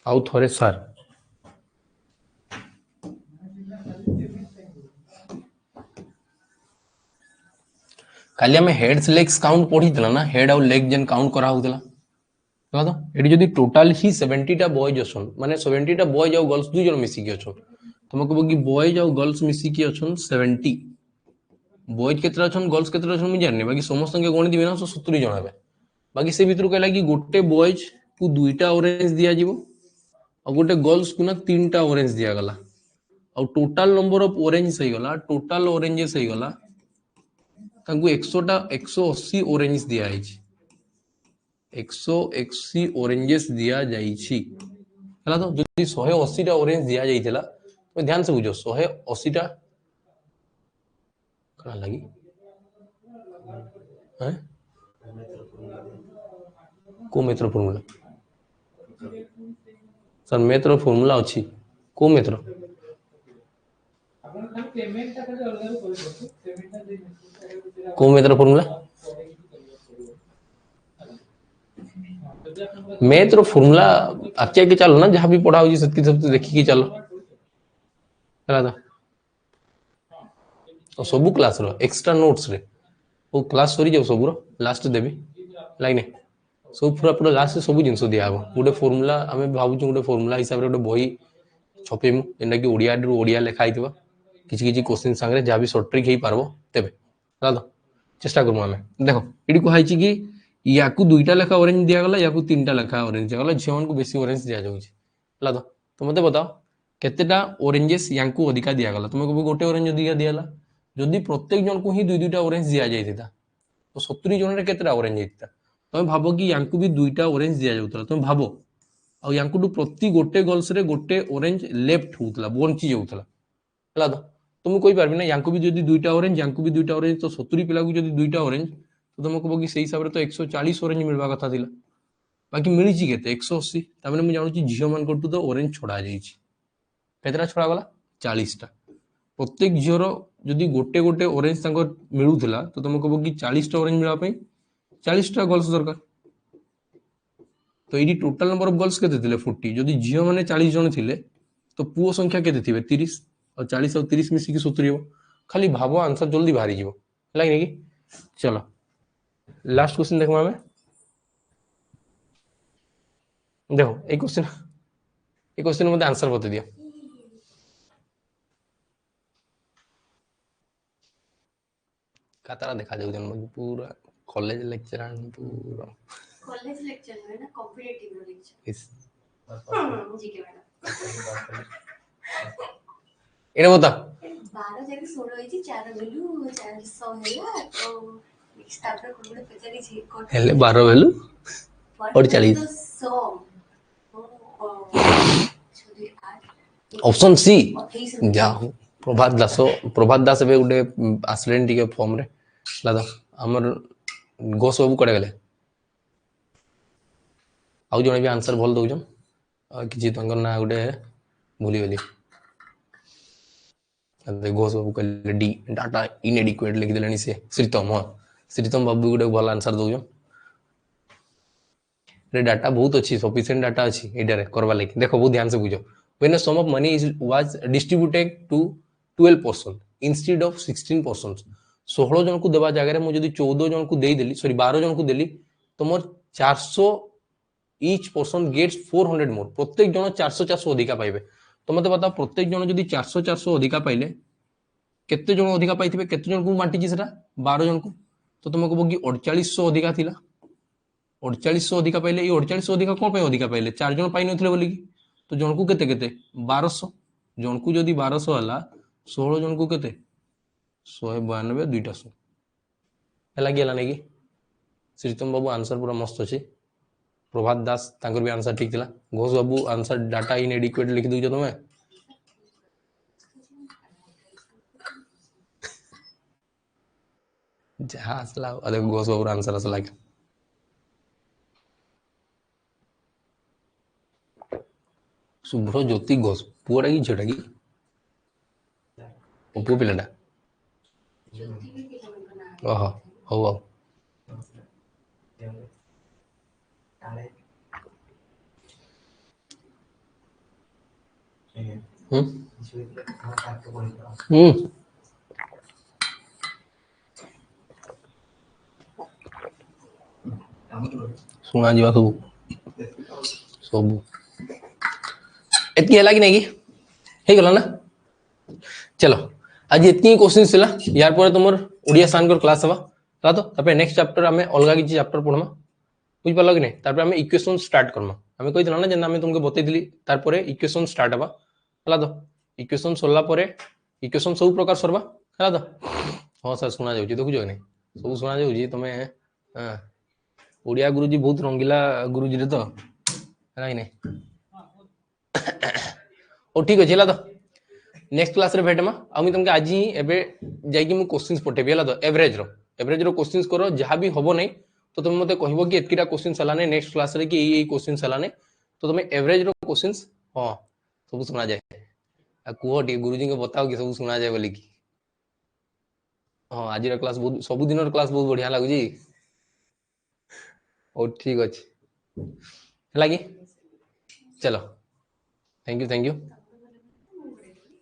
आउ थरे सर काली हमें हेड्स लेग्स काउंट पढ़ी ना, हेड और लेग जेन काउंट करा होतला तो एटी जदी टोटल ही 70टा बॉयज अछन माने 70टा बॉयज और गर्ल्स दुई जन मिसी के अछन, तुम कहबो कि बॉयज और गर्ल्स मिसी के अछन 70, बॉयज केतरा अछन गर्ल्स केतरा अछन मु जाननी, बाकी समस्त के गणित बिना 70 जन हेबे। बाकी से भितर कहला कि गोटे बॉयज को 2टा ऑरेंज दिया जिवो और गोटे गर्ल्स को ना 3टा ऑरेंज दिया गला और टोटल नंबर ऑफ ऑरेंज सही गला, टोटल ऑरेंज सही गला तांको 180 ऑरेंज दिया आइछि, 180 ऑरेंजेस दिया जाइछि हला। तो जदी 180टा ऑरेंज दिया जाइथिला तो ध्यान से बुझो 180टा कना लागि हैं को मेथ्रो फार्मूला सर मेथ्रो फार्मूला अछि को मेथ्रो को मेथ्रो फार्मूला मेथ्रो फार्मूला आके के चलो ना जहां भी पढ़ा होजी सत्की सब देखि के चलो हला। तो सब क्लास रो एक्स्ट्रा नोट्स रे ओ क्लास सरी जाऊ सबुर लास्ट देवी लाइक नहीं सब पूरा पूरा लास्ट सब जिन दिया गोटे फर्मुला आम भावुँ गोटे फर्मुला हिसाब से गोटे बही छपेमु जेनटा कि ओडिया लिखाई किसी क्वेश्चन सांगे जहाँ भी सर्ट ट्रिक हो पार तेरे तो चेष्टा करमु आम देख ये कहुई कि या दुईटा लेखा ऑरेंज दिगला या तीन टा लेखा ऑरेंज दिगला झील को बेसी ऑरेंज दि जाऊँगी तो मत बताओ केतेटा ऑरेंजेस या अधिका दिगला तुम कह गोटे ऑरेंज अधिका दिगला जदि प्रत्येक जन को ही दुई दुईटा ऑरेंज दि जाता तो 70 जन केतेटा ऑरेंज होता तुम भाव कि या भी दुईटा ऑरेंज दि जाऊला तुम भाव आंकु प्रति गोटे गर्ल्स रे गोटे ऑरेंज लेफ्ट होता बंची जाऊला तो तुम कही पार्बी ना या भी जब दुईटा ऑरेंज या भी दुईटा ऑरेंज तो 70 पिला जब दुईटा ऑरेंज तो तुम कह कि हिसाब से तो 140 ऑरेंज मिलवा कथा थिला बाकी मिली के 180 तामें मुझे जानूँ झील मान तो ऑरेंज छड़ा जाता छड़ा गला 40टा प्रत्येक झीर जदि गोटे गोटे ऑरेंज मिलूला तो तुम कह कि 40टा ऑरेंज मिलवाई 40टा गर्ल्स दरकार तो ये टोटाल नंबर ऑफ गर्ल्स के 40 जदि झील मैंने 40 जन थे तो पुओ संख्या के 30 और 40 और 30 मिसिकी 70 हो खाली भाव आंसर जल्दी बाहरी जीव लगे कि चलो लास्ट क्वेश्चन देखो आम देखो ये क्वेश्चन मत आंसर बता दिया खातारा देखा जाऊ पूरा कॉलेज लेक्चर पूरा कॉलेज लेक्चर में ना कॉम्पिटिटिव लेक्चर इस जीके मैडम इने बता 12 जाके 16 होई 4 वैल्यू 400 हैला तो नेक्स्ट आफ्टर कोड पचारी छी कोड हेले 12 वैल्यू और 40 ऑप्शन सी जा प्रभात दास ए गोटे आसले टिके फॉर्म रे लादा हमर गो सब कड़े गले आउ जने भी आंसर भल दउजन किछि तंकर ना गोटे भूली गली घोष बाबू कहले डी डाटा इनएडिक्वेट लिख देलेनी से श्रीतम बाबू गोटे भल आंसर दउजन रे डाटा बहुत अच्छी सफिशिएंट डाटा अच्छी एटारे करवा लागी देखो बहुत ध्यान से बुझो when a sum of money was distributed to 12 person instead of 16 person 16 जन को देवा जगह मुझे 14 जन को दे देली सॉरी 12 जन को देली तो मोर 400 ईच पर्सन गेट्स 400 मोर प्रत्येक जन 400 400 अधिका पाइबे तो मते बताओ प्रत्येक जन जदि 400 400 अधिका पाइले केते जन अधिका पाइथिबे केते जन को बांटी सेटा 12 जन को तो तुम कहबो कि 4800 अधिका थिला 4800 अधिका पाइले ये 4800 अधिका कोन पे अधिका पाइले 4 जन पाइ नथिले बोली कि तो जन को केते केते 1200 जन को जदि 1200 हला 16 जन को केते 192 दुईटा 100 हला गेला नै कि श्रीतम बाबू आंसर पूरा मस्त अछि प्रभात दास तांकर भी आंसर ठीक थिला घोष बाबू आंसर डाटा इनएडिक्वेट लिख दउछ तमे जहां असला अरे घोष बाबू आंसर असला शुभ्र ज्योति घोष पुअटा कि झीटा कि पुओ पिलाटा ओह हौ हौ शुणा जा सब सब एतकी है कि नहीं कि गला ना चलो आज इतनी क्वेश्चन थिला यार पर तुमर ओडिया सानकर क्लास हवा तो तापर नेक्स्ट चैप्टर हमें अलगा किछि चैप्टर पढमा बुझ पालो कि नहीं तापर हमें इक्वेशन स्टार्ट करमा हमें कहि दिला ना जे हमें तुमके बतै दिली तार परे इक्वेशन स्टार्ट हवा हला तो इक्वेशन सोल्ला परे इक्वेशन सब प्रकार सरबा हला तो हां सर सुना जाउची देखु जो नहीं सब सुना जाउची तमे हां ओडिया गुरुजी बहुत रंगीला गुरुजी रे तो है नहीं ओ ठीक अछि हला तो नेक्स्ट क्लास रे भेटमा आमी तुमके आज ही एबे जाई कि मु क्वेश्चंस पठेबी हला तो एवरेज रो क्वेश्चंस करो जहां भी होबो नहीं तो तुम मते कहबो कि एतकीटा क्वेश्चंस हलाने नेक्स्ट क्लास रे कि एई क्वेश्चंस हलाने तो तुम एवरेज रो क्वेश्चंस हां सब सुना जाए आ कुहो टी गुरुजी के बताओ कि सब सुना जाए बोली कि हां आज रो क्लास बहुत सब दिन रो क्लास बहुत बढ़िया लागु जी ओ ठीक अछि हला कि चलो थैंक यू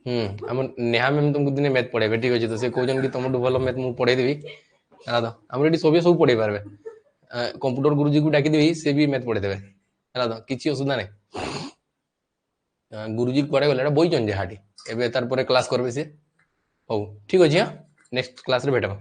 हम नेहा मैम तुमको दिने मैथ पढ़ेबे ठीक अछि तो से कहजन कि तुम भलो मैथ मु पढ़े देबी ହେଲା ତ ଆମର ଏଠି ସବେ ସବୁ ପଢେଇ ପାରବେ कंप्यूटर गुरुजी को डाकी देबी से भी मैथ पढ़े देबे ହେଲା ତ କିଛି ଅସୁବିଧା ନାହିଁ गुरुजी କୁଆଡେ ଗଲେ ଏଟା ବଇଚନ୍ ଯେ ହାଟି ଏବେ ତାର ପରେ କ୍ଲାସ କରିବେ ସେ ହଉ ଠିକ ଅଛି ହଁ ନେକ୍ସଟ କ୍ଲାସ ରେ ଭେଟବା